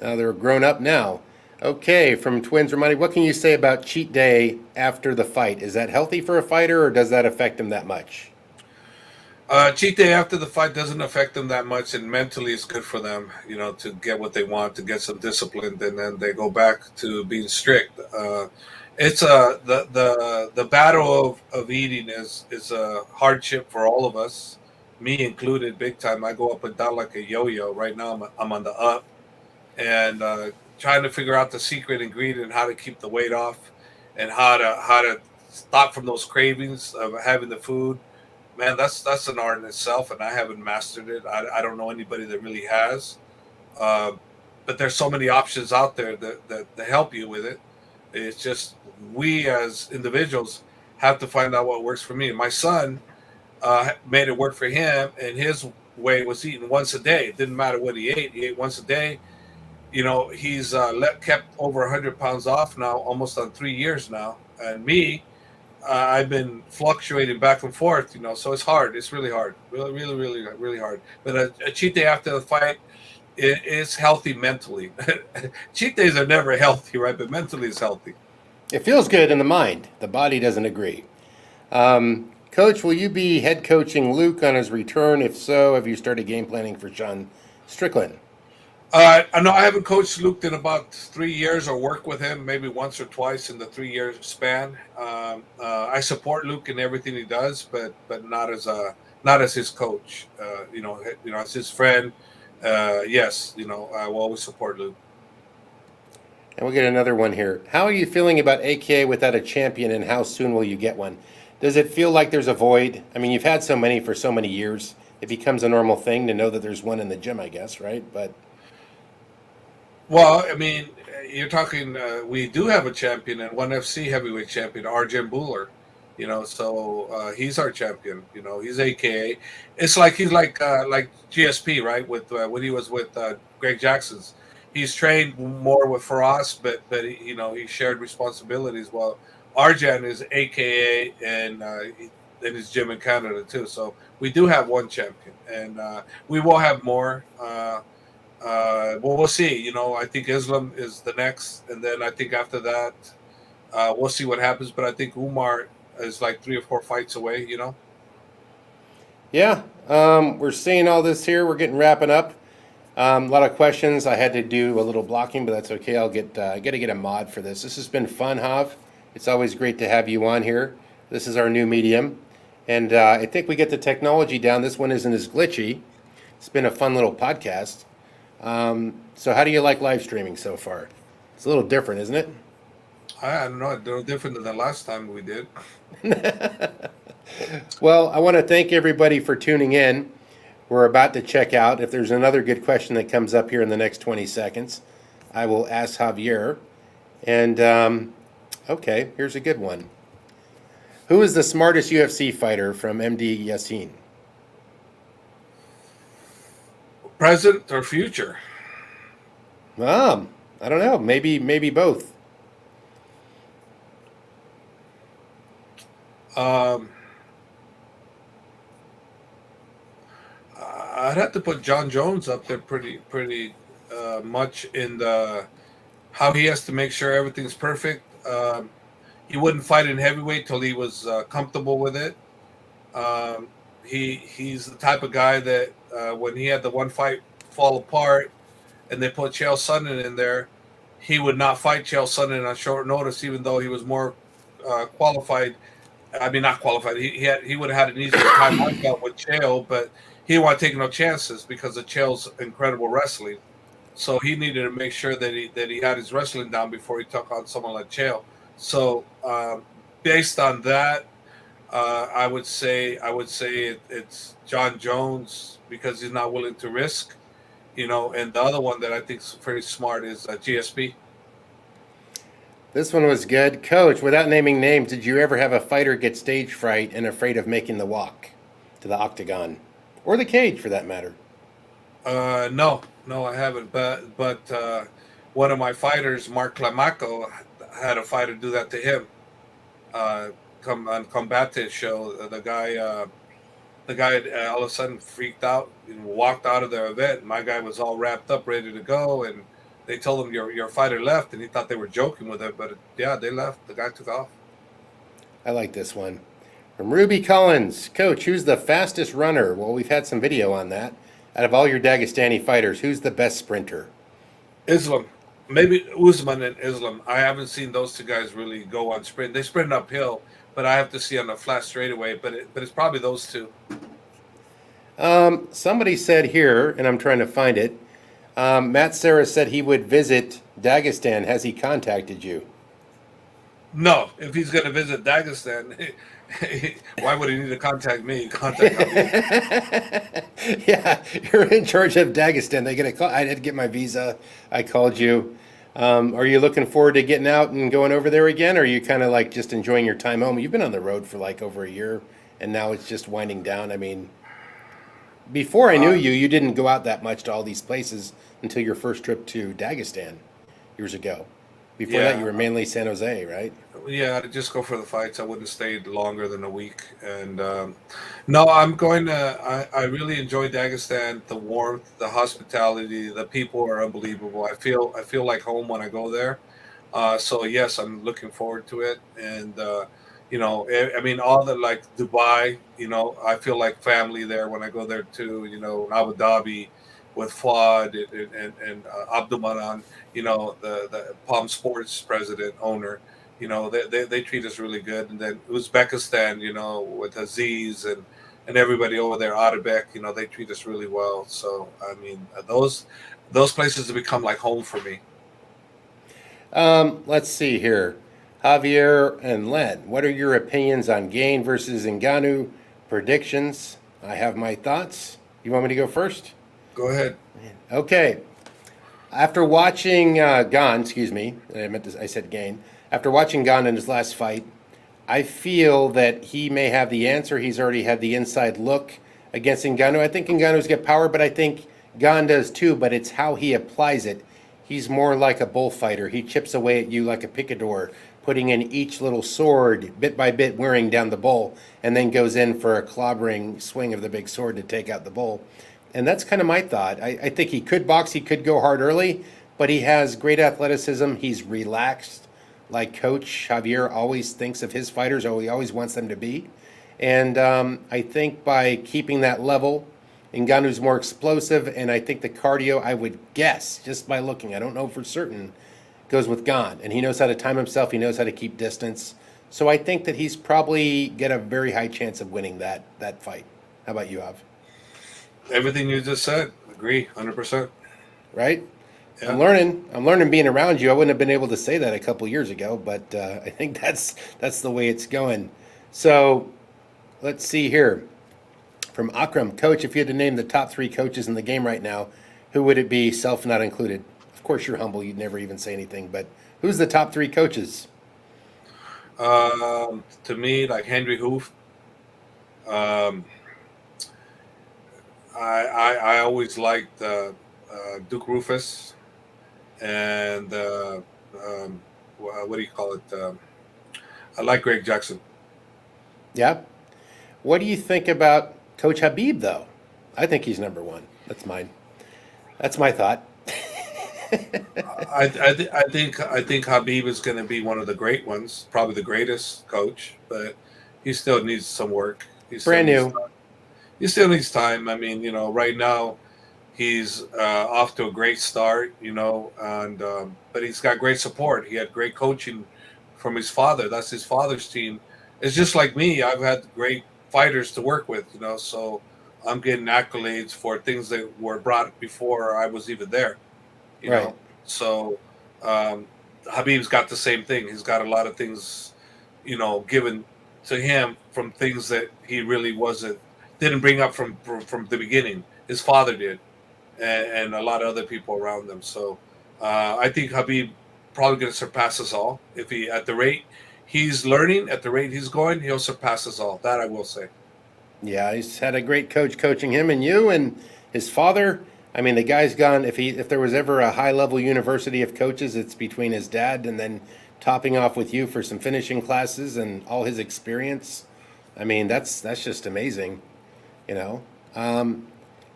Now they're grown up now. Okay, from Twins Romani, what can you say about cheat day after the fight? Is that healthy for a fighter, or does that affect him that much? Cheat day after the fight doesn't affect them that much, and mentally it's good for them, to get what they want, to get some discipline, and then they go back to being strict. It's the battle of eating is a hardship for all of us, me included, big time. I go up and down like a yo-yo. Right now, I'm on the up, and trying to figure out the secret ingredient, how to keep the weight off, and how to stop from those cravings of having the food. Man, that's an art in itself, and I haven't mastered it. I don't know anybody that really has. But there's so many options out there that help you with it. It's just we as individuals have to find out what works for me. My son made it work for him, and his way was eating once a day. It didn't matter what he ate. He ate once a day. He's kept over 100 pounds off now, almost on 3 years now. And me, I've been fluctuating back and forth, so it's hard. It's really hard. Really, really, really, really hard. But a cheat day after the fight is healthy mentally. Cheat days are never healthy, right? But mentally it's healthy. It feels good in the mind. The body doesn't agree. Coach, will you be head coaching Luke on his return? If so, have you started game planning for Sean Strickland? I know I haven't coached Luke in about 3 years, or worked with him maybe once or twice in the 3 year span. I support Luke in everything he does, but not as his coach. As his friend. Yes, I will always support Luke. And we'll get another one here. How are you feeling about AKA without a champion, and how soon will you get one? Does it feel like there's a void? I mean, you've had so many for so many years. It becomes a normal thing to know that there's one in the gym, I guess, right? But well, I mean, you're talking. We do have a champion, and ONE FC heavyweight champion, Arjen Buller. So he's our champion. He's AKA. It's like he's like GSP, right? With when he was with Greg Jackson's, he's trained more with Faraz, but he shared responsibilities. While Arjan is AKA and in his gym in Canada too. So we do have one champion, and we will have more. Well, we'll see. I think Islam is the next, and then I think after that, we'll see what happens. But I think Umar is like 3 or 4 fights away. Yeah, we're seeing all this here. We're wrapping up. A lot of questions. I had to do a little blocking, but that's okay. I'll get got to get a mod for this. This has been fun, Hav. It's always great to have you on here. This is our new medium, and I think we get the technology down. This one isn't as glitchy. It's been a fun little podcast. So how do you like live streaming so far? It's a little different, isn't it? I don't know. They're different than the last time we did. Well, I want to thank everybody for tuning in. We're about to check out. If there's another good question that comes up here in the next 20 seconds, I will ask Javier. And, okay, here's a good one. Who is the smartest UFC fighter from MD Yassin? Present or future? I don't know. Maybe both. I'd have to put John Jones up there pretty much in the how he has to make sure everything's perfect. He wouldn't fight in heavyweight till he was comfortable with it. He's the type of guy that when he had the one fight fall apart and they put Chael Sonnen in there, he would not fight Chael Sonnen on short notice, even though he was more qualified. I mean, not qualified. He would have had an easier time out with Chael, but he didn't want to take no chances because of Chael's incredible wrestling. So he needed to make sure that he had his wrestling down before he took on someone like Chael. So based on that, I would say it's John Jones because he's not willing to risk, And the other one that I think is very smart is GSP. This one was good. Coach, without naming names, did you ever have a fighter get stage fright and afraid of making the walk to the octagon? Or the cage, for that matter? No, I haven't. But one of my fighters, Mark Clamaco, had a fighter do that to him. Come on Combate show, the guy all of a sudden freaked out and walked out of the event. My guy was all wrapped up, ready to go, and they told him your fighter left, and he thought they were joking with it, but yeah, they left. The guy took off. I like this one. From Ruby Collins, Coach, who's the fastest runner? Well, we've had some video on that. Out of all your Dagestani fighters, who's the best sprinter? Islam. Maybe Usman and Islam. I haven't seen those two guys really go on sprint. They sprint uphill, but I have to see on a flat straightaway. But it's probably those two. Somebody said here, and I'm trying to find it, Matt Serra said he would visit Dagestan. Has he contacted you? No. If he's going to visit Dagestan, why would he need to contact me? Contact me. Yeah, you're in charge of Dagestan. They get a call. I did get my visa. I called you. Are you looking forward to getting out and going over there again? Or are you kind of like just enjoying your time home? You've been on the road for like over a year, and now it's just winding down. I mean, before I knew you, you didn't go out that much to all these places until your first trip to Dagestan years ago. Before that, you were mainly San Jose, right? Yeah, I'd just go for the fights. I wouldn't stay longer than a week. And no, I'm going to. I really enjoy Dagestan. The warmth, the hospitality, the people are unbelievable. I feel like home when I go there. So yes, I'm looking forward to it. And I mean, all the like Dubai. I feel like family there when I go there too. Abu Dhabi with Fuad and Abdulmanan, the Palm Sports president, owner, they treat us really good. And then Uzbekistan, with Aziz and everybody over there, Atabek, they treat us really well. So, I mean, those places have become like home for me. Let's see here. Javier and Len, what are your opinions on Gane versus Ngannou predictions? I have my thoughts. You want me to go first? Go ahead. Okay. After watching Gane, excuse me, I said Gane. After watching Gane in his last fight, I feel that he may have the answer. He's already had the inside look against Ngannou. I think Ngannou's got power, but I think Gane does too, but it's how he applies it. He's more like a bullfighter. He chips away at you like a picador, putting in each little sword, bit by bit, wearing down the bull, and then goes in for a clobbering swing of the big sword to take out the bull. And that's kind of my thought. I think he could box, he could go hard early, but he has great athleticism. He's relaxed, like Coach Javier always thinks of his fighters, or he always wants them to be. And I think by keeping that level, Ngannou's more explosive, and I think the cardio, I would guess, just by looking, I don't know for certain, goes with Gane. And he knows how to time himself, he knows how to keep distance. So I think that he's probably got a very high chance of winning that fight. How about you, Av? Everything you just said, agree, 100%. Right? Yeah. I'm learning being around you. I wouldn't have been able to say that a couple years ago, but I think that's the way it's going. So let's see here. From Akram, Coach, if you had to name the top 3 coaches in the game right now, who would it be, self not included? Of course, you're humble. You'd never even say anything, but who's the top 3 coaches? To me, like Henry Hoof. I always liked Duke Rufus and what do you call it? I like Greg Jackson. Yeah. What do you think about Coach Khabib, though? I think he's number 1. That's mine. That's my thought. I think Khabib is going to be one of the great ones, probably the greatest coach, but he still needs some work. Brand new. He still needs time. I mean, right now he's off to a great start, and but he's got great support. He had great coaching from his father. That's his father's team. It's just like me. I've had great fighters to work with, so I'm getting accolades for things that were brought before I was even there, you Right. know. So Habib's got the same thing. He's got a lot of things, given to him from things that he really didn't bring up from the beginning. His father did, and a lot of other people around them. So I think Habib probably going to surpass us all. If he, at the rate he's learning, at the rate he's going, he'll surpass us all. That I will say. Yeah, he's had a great coach coaching him and you and his father. I mean, the guy's gone. If there was ever a high level university of coaches, it's between his dad and then topping off with you for some finishing classes and all his experience. I mean, that's just amazing, JM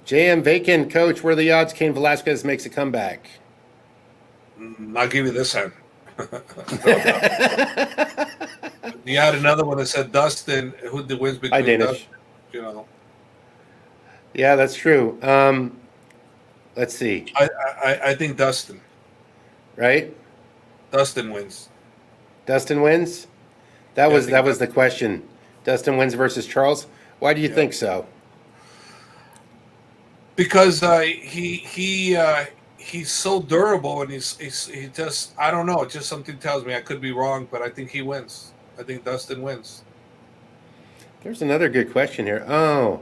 Vacan, Coach, where are the odds Cain Velasquez makes a comeback? I'll give you this hand. You had another one that said Dustin. Who the wins between Danish. Dustin? Yeah, that's true. Let's see. I think Dustin. Right? Dustin wins. Dustin wins? That was the question. Dustin wins versus Charles. Why do you think so? Because he's so durable, and he just, I don't know. Just something tells me, I could be wrong, but I think he wins. I think Dustin wins. There's another good question here. Oh,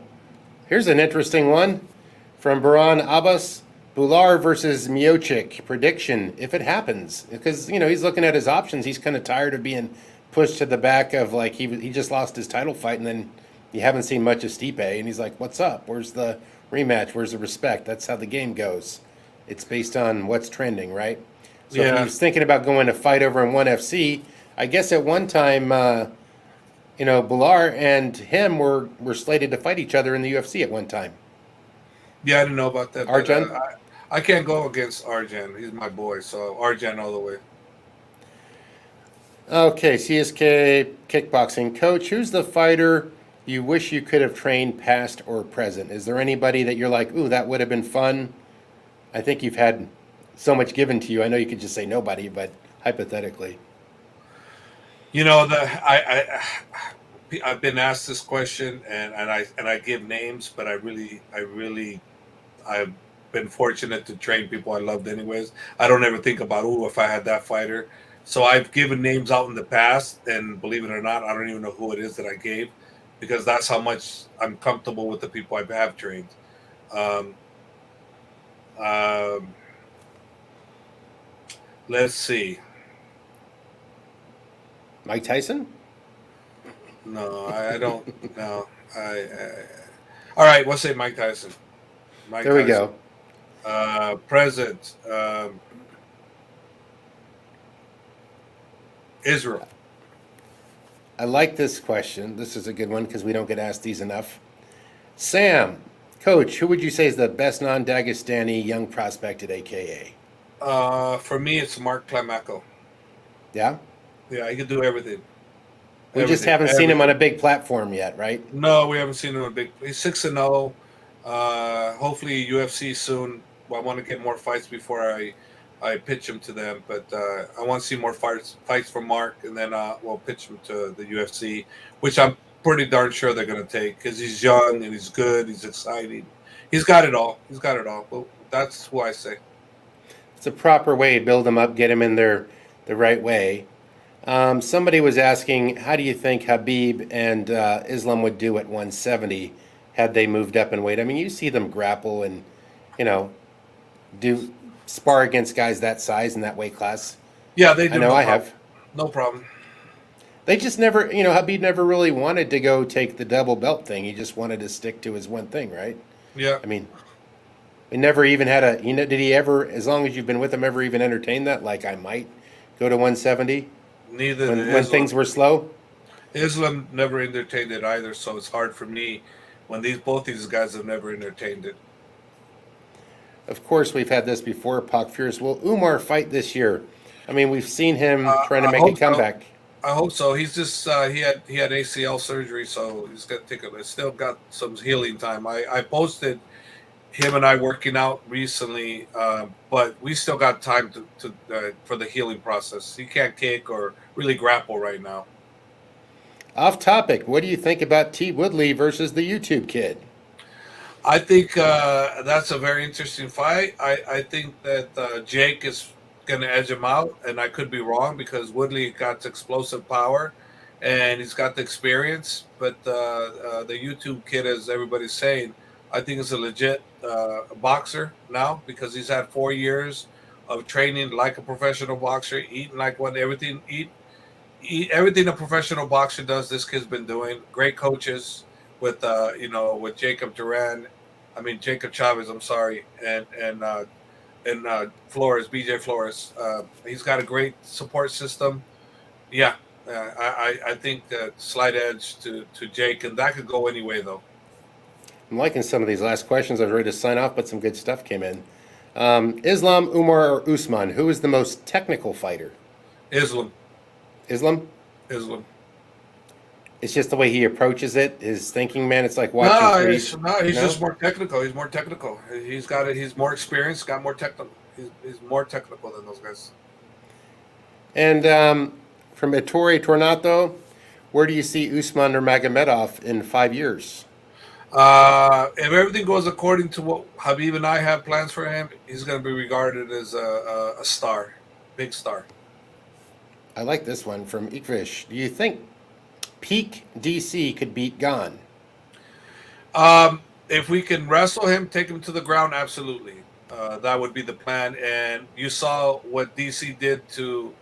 here's an interesting one from Baran Abbas. Bular versus Miocic. Prediction, if it happens. Because, he's looking at his options. He's kind of tired of being pushed to the back of, like, he just lost his title fight, and then you haven't seen much of Stipe. And he's like, what's up? Where's the rematch? Where's the respect? That's how the game goes. It's based on what's trending, right? So if he was thinking about going to fight over in ONE FC, I guess at one time, Bular and him were slated to fight each other in the UFC at one time. Yeah, I didn't know about that. Arjan? I can't go against Arjan. He's my boy, so Arjan all the way. Okay, CSK Kickboxing. Coach, who's the fighter you wish you could have trained past or present? Is there anybody that you're like, ooh, that would have been fun? I think you've had so much given to you. I know you could just say nobody, but hypothetically. I've been asked this question, and I give names, but I've been fortunate to train people I loved anyways. I don't ever think about, if I had that fighter. So I've given names out in the past, and believe it or not, I don't even know who it is that I gave, because that's how much I'm comfortable with the people I have trained. Let's see. Mike Tyson? No, I don't. No, all right, we'll say Mike Tyson. Mike There we Tyson. go. President. Israel. I like this question. This is a good one because we don't get asked these enough. Sam, Coach, who would you say is the best non-Dagestani young prospect at AKA? For me, it's Mark Klamaco. Yeah? Yeah, he can do everything. We just haven't seen him on a big platform yet, right? No, we haven't seen him on a big. He's 6-0. Hopefully UFC soon. I want to get more fights before I pitch him to them, but I want to see more fights from Mark, and then we'll pitch him to the UFC, which I'm pretty darn sure they're going to take because he's young and he's good. He's exciting. He's got it all. He's got it all. Well, that's who I say. It's a proper way to build them up, get them in the right way. Somebody was asking, how do you think Khabib and Islam would do at 170 had they moved up in weight? I mean, you see them grapple and, do spar against guys that size and that weight class. Yeah, they do. I know I have. No problem. They just never, Khabib never really wanted to go take the double belt thing. He just wanted to stick to his one thing, right? Yeah. I mean, we never even had did he ever, as long as you've been with him, ever even entertain that? Like, I might go to 170? Neither when things were slow? Islam never entertained it either, so it's hard for me when both these guys have never entertained it. Of course, we've had this before, Pac Fierce. Will Umar fight this year? I mean, we've seen him trying to make a comeback. I hope so. He's just he had ACL surgery, so he's got to take it. Still got some healing time. I posted him and I working out recently, but we still got time to for the healing process. He can't kick or really grapple right now. Off topic, what do you think about T. Woodley versus the YouTube kid? I think that's a very interesting fight. I think that Jake is going to edge him out, and I could be wrong because Woodley got explosive power and he's got the experience. But the YouTube kid, as everybody's saying, I think is a legit boxer now because he's had 4 years of training like a professional boxer, eating like one, everything everything a professional boxer does. This kid's been doing. Great coaches with with Jacob Chavez. I'm sorry, and Flores, BJ Flores. He's got a great support system. Yeah, I think that slight edge to Jake, and that could go any way though. I'm liking some of these last questions. I was ready to sign off, but some good stuff came in. Islam, Umar, or Usman, who is the most technical fighter? Islam. Islam? Islam. It's just the way he approaches it, his thinking, man. It's like watching. He's just more technical. He's more technical. He's got it. He's more experienced. Got more technical. He's more technical than those guys. And from Ettore Tornato, where do you see Usman Nurmagomedov in 5 years? If everything goes according to what Khabib and I have plans for him, he's going to be regarded as a star, big star. I like this one from Ikvish. Do you think peak DC could beat Gane? If we can wrestle him, take him to the ground, absolutely. That would be the plan. And you saw what DC did to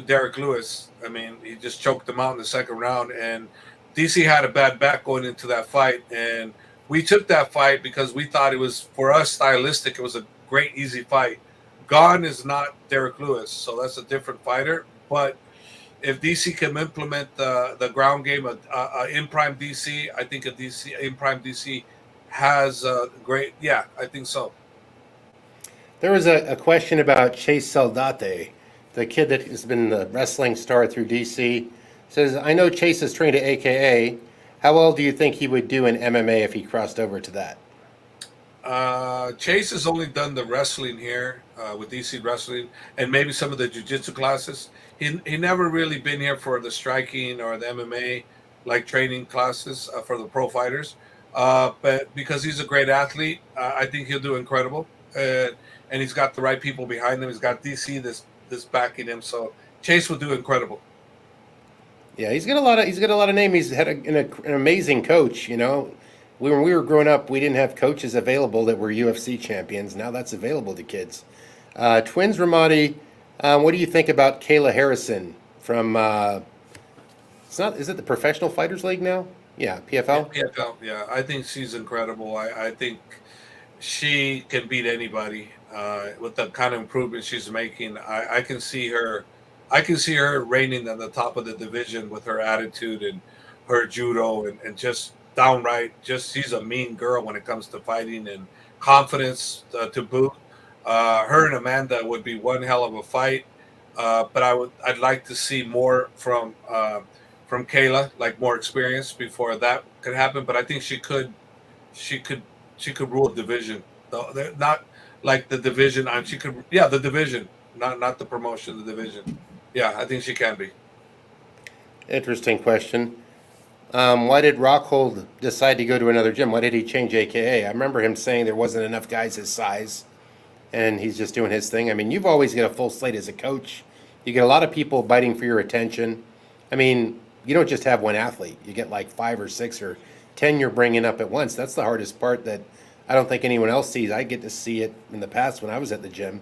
Derrick Lous. I mean, he just choked him out in the second round. And DC had a bad back going into that fight. And we took that fight because we thought it was, for us, stylistic. It was a great, easy fight. Gane is not Derrick Lous, so that's a different fighter. But if DC can implement the ground game in prime DC, I think in prime DC has great. Yeah, I think so. There was a question about Chase Saldate, the kid that has been the wrestling star through DC. Says, I know Chase is trained at AKA. How well do you think he would do in MMA if he crossed over to that? Chase has only done the wrestling here with DC Wrestling and maybe some of the jiu-jitsu classes. He never really been here for the striking or the MMA like training classes for the pro fighters. But because he's a great athlete, I think he'll do incredible. And he's got the right people behind him. He's got DC this backing him. So Chase will do incredible. Yeah, he's got a lot of name. He's had an amazing coach. When we were growing up, we didn't have coaches available that were UFC champions. Now that's available to kids. Twins Ramadi, what do you think about Kayla Harrison from It's not. Is it the Professional Fighters League now? Yeah, PFL. PFL, yeah, I think she's incredible. I think she can beat anybody with the kind of improvement she's making. I can see her. I can see her reigning at the top of the division with her attitude and her judo and just downright. Just she's a mean girl when it comes to fighting and confidence to boot. Her and Amanda would be one hell of a fight. But I'd like to see more from Kayla, like more experience before that could happen. But I think she could she could rule a division. Not like the division. She could, yeah, the division, not the promotion, the division. Yeah, I think she can be. Interesting question. Why did Rockhold decide to go to another gym? Why did he change AKA? I remember him saying there wasn't enough guys his size, and he's just doing his thing. I mean, you've always got a full slate as a coach. You get a lot of people biting for your attention. I mean, you don't just have one athlete. You get like 5 or 6 or 10 you're bringing up at once. That's the hardest part that I don't think anyone else sees. I get to see it in the past when I was at the gym.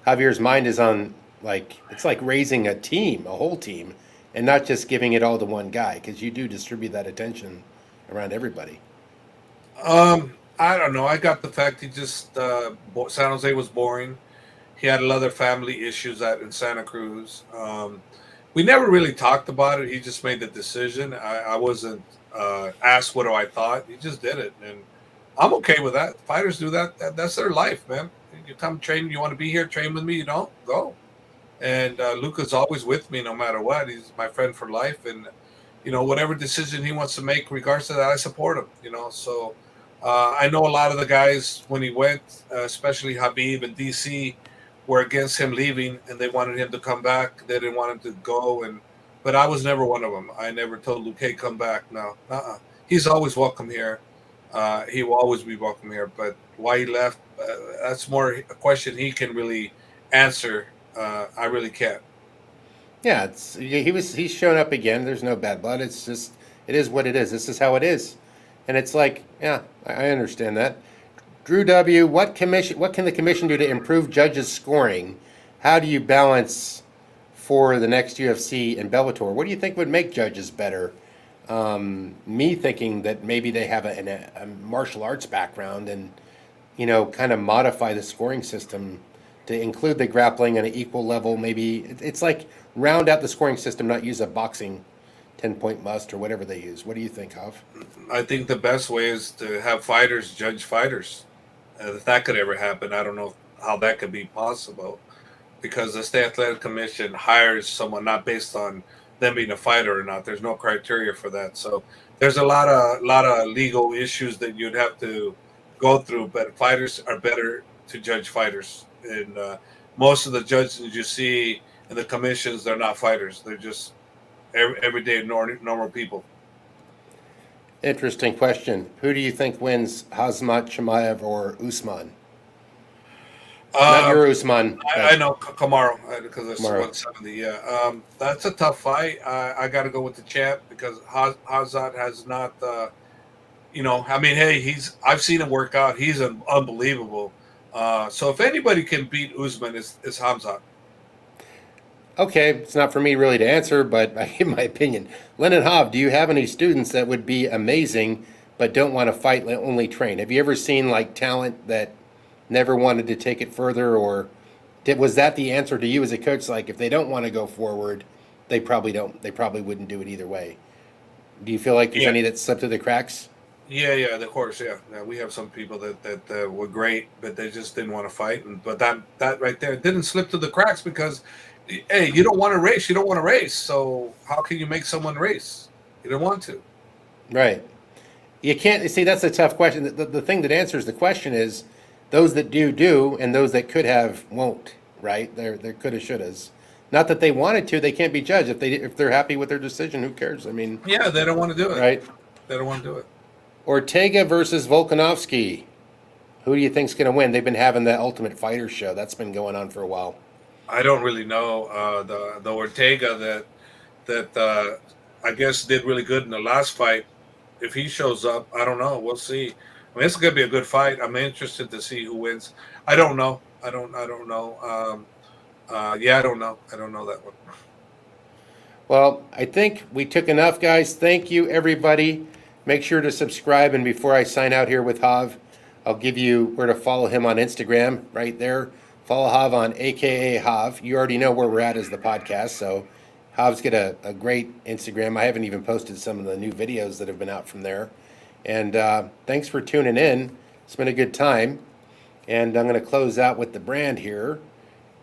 Javier's mind is on, like, it's like raising a team, a whole team, and not just giving it all to one guy, because you do distribute that attention around everybody. I don't know. I got the fact he just San Jose was boring. He had other family issues out in Santa Cruz. We never really talked about it. He just made the decision. I wasn't asked what I thought. He just did it, and I'm okay with that. Fighters do that. That's their life, man. You come train. You want to be here, train with me. You don't go. And Luca's always with me no matter what. He's my friend for life, and whatever decision he wants to make, regards to that, I support him. So I know a lot of the guys when he went, especially Khabib and DC, were against him leaving, and they wanted him to come back. They didn't want him to go, but I was never one of them. I never told Luke, "Hey, come back." No, he's always welcome here. He will always be welcome here. But why he left, that's more a question he can really answer. I really can't. Yeah, he's shown up again. There's no bad blood. It's just it is what it is. This is how it is, and it's like, yeah, I understand that. Drew W, what can the commission do to improve judges' scoring? How do you balance for the next UFC and Bellator? What do you think would make judges better? Me thinking that maybe they have a martial arts background and kind of modify the scoring system to include the grappling on an equal level. Maybe it's like round out the scoring system, not use a boxing 10-point must or whatever they use. What do you think, Hav? I think the best way is to have fighters judge fighters. If that could ever happen, I don't know how that could be possible, because the State Athletic Commission hires someone not based on them being a fighter or not. There's no criteria for that. So there's a lot of legal issues that you'd have to go through. But fighters are better to judge fighters, and most of the judges you see in the commissions, they're not fighters. They're just everyday normal people. Interesting question. Who do you think wins, Chimaev or Usman? Not your Usman. I know Kamaru, because it's 170. Yeah, that's a tough fight. I got to go with the champ, because Hazard has not. I mean, hey, I've seen him work out. He's unbelievable. So if anybody can beat Usman, it's Hamzat. Okay, it's not for me really to answer, but I give my opinion. Lennon Hav, do you have any students that would be amazing but don't want to fight, only train? Have you ever seen like talent that never wanted to take it further, or was that the answer to you as a coach? Like, if they don't want to go forward, they probably wouldn't do it either way. Do you feel like there's any that slipped through the cracks? Yeah, of course, yeah. We have some people that were great, but they just didn't want to fight. But that right there didn't slip through the cracks, because, hey, you don't want to race. You don't want to race. So how can you make someone race? You don't want to. Right. You can't see. That's a tough question. The thing that answers the question is those that do, and those that could have won't. Right? They're coulda, shouldas. Not that they wanted to. They can't be judged if they're happy with their decision. Who cares? I mean. Yeah, they don't want to do it. Right. They don't want to do it. Ortega versus Volkanovski. Who do you think's going to win? They've been having the Ultimate Fighter show. That's been going on for a while. I don't really know. The Ortega that I guess did really good in the last fight. If he shows up, I don't know. We'll see. I mean, it's going to be a good fight. I'm interested to see who wins. I don't know. I don't know. I don't know that one. Well, I think we took enough, guys. Thank you, everybody. Make sure to subscribe. And before I sign out here with Hav, I'll give you where to follow him on Instagram right there. Follow Hav on AKA Hav. You already know where we're at as the podcast. So Hav's got a great Instagram. I haven't even posted some of the new videos that have been out from there. And thanks for tuning in. It's been a good time. And I'm going to close out with the brand here.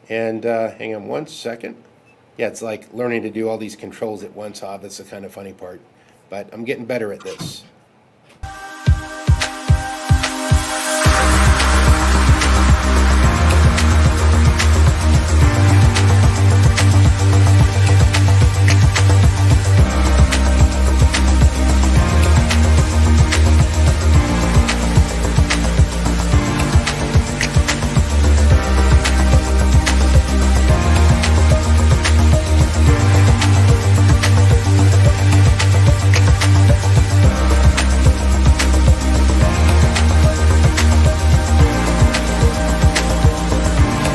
And hang on one second. Yeah, it's like learning to do all these controls at once, Hav. That's the kind of funny part. But I'm getting better at this.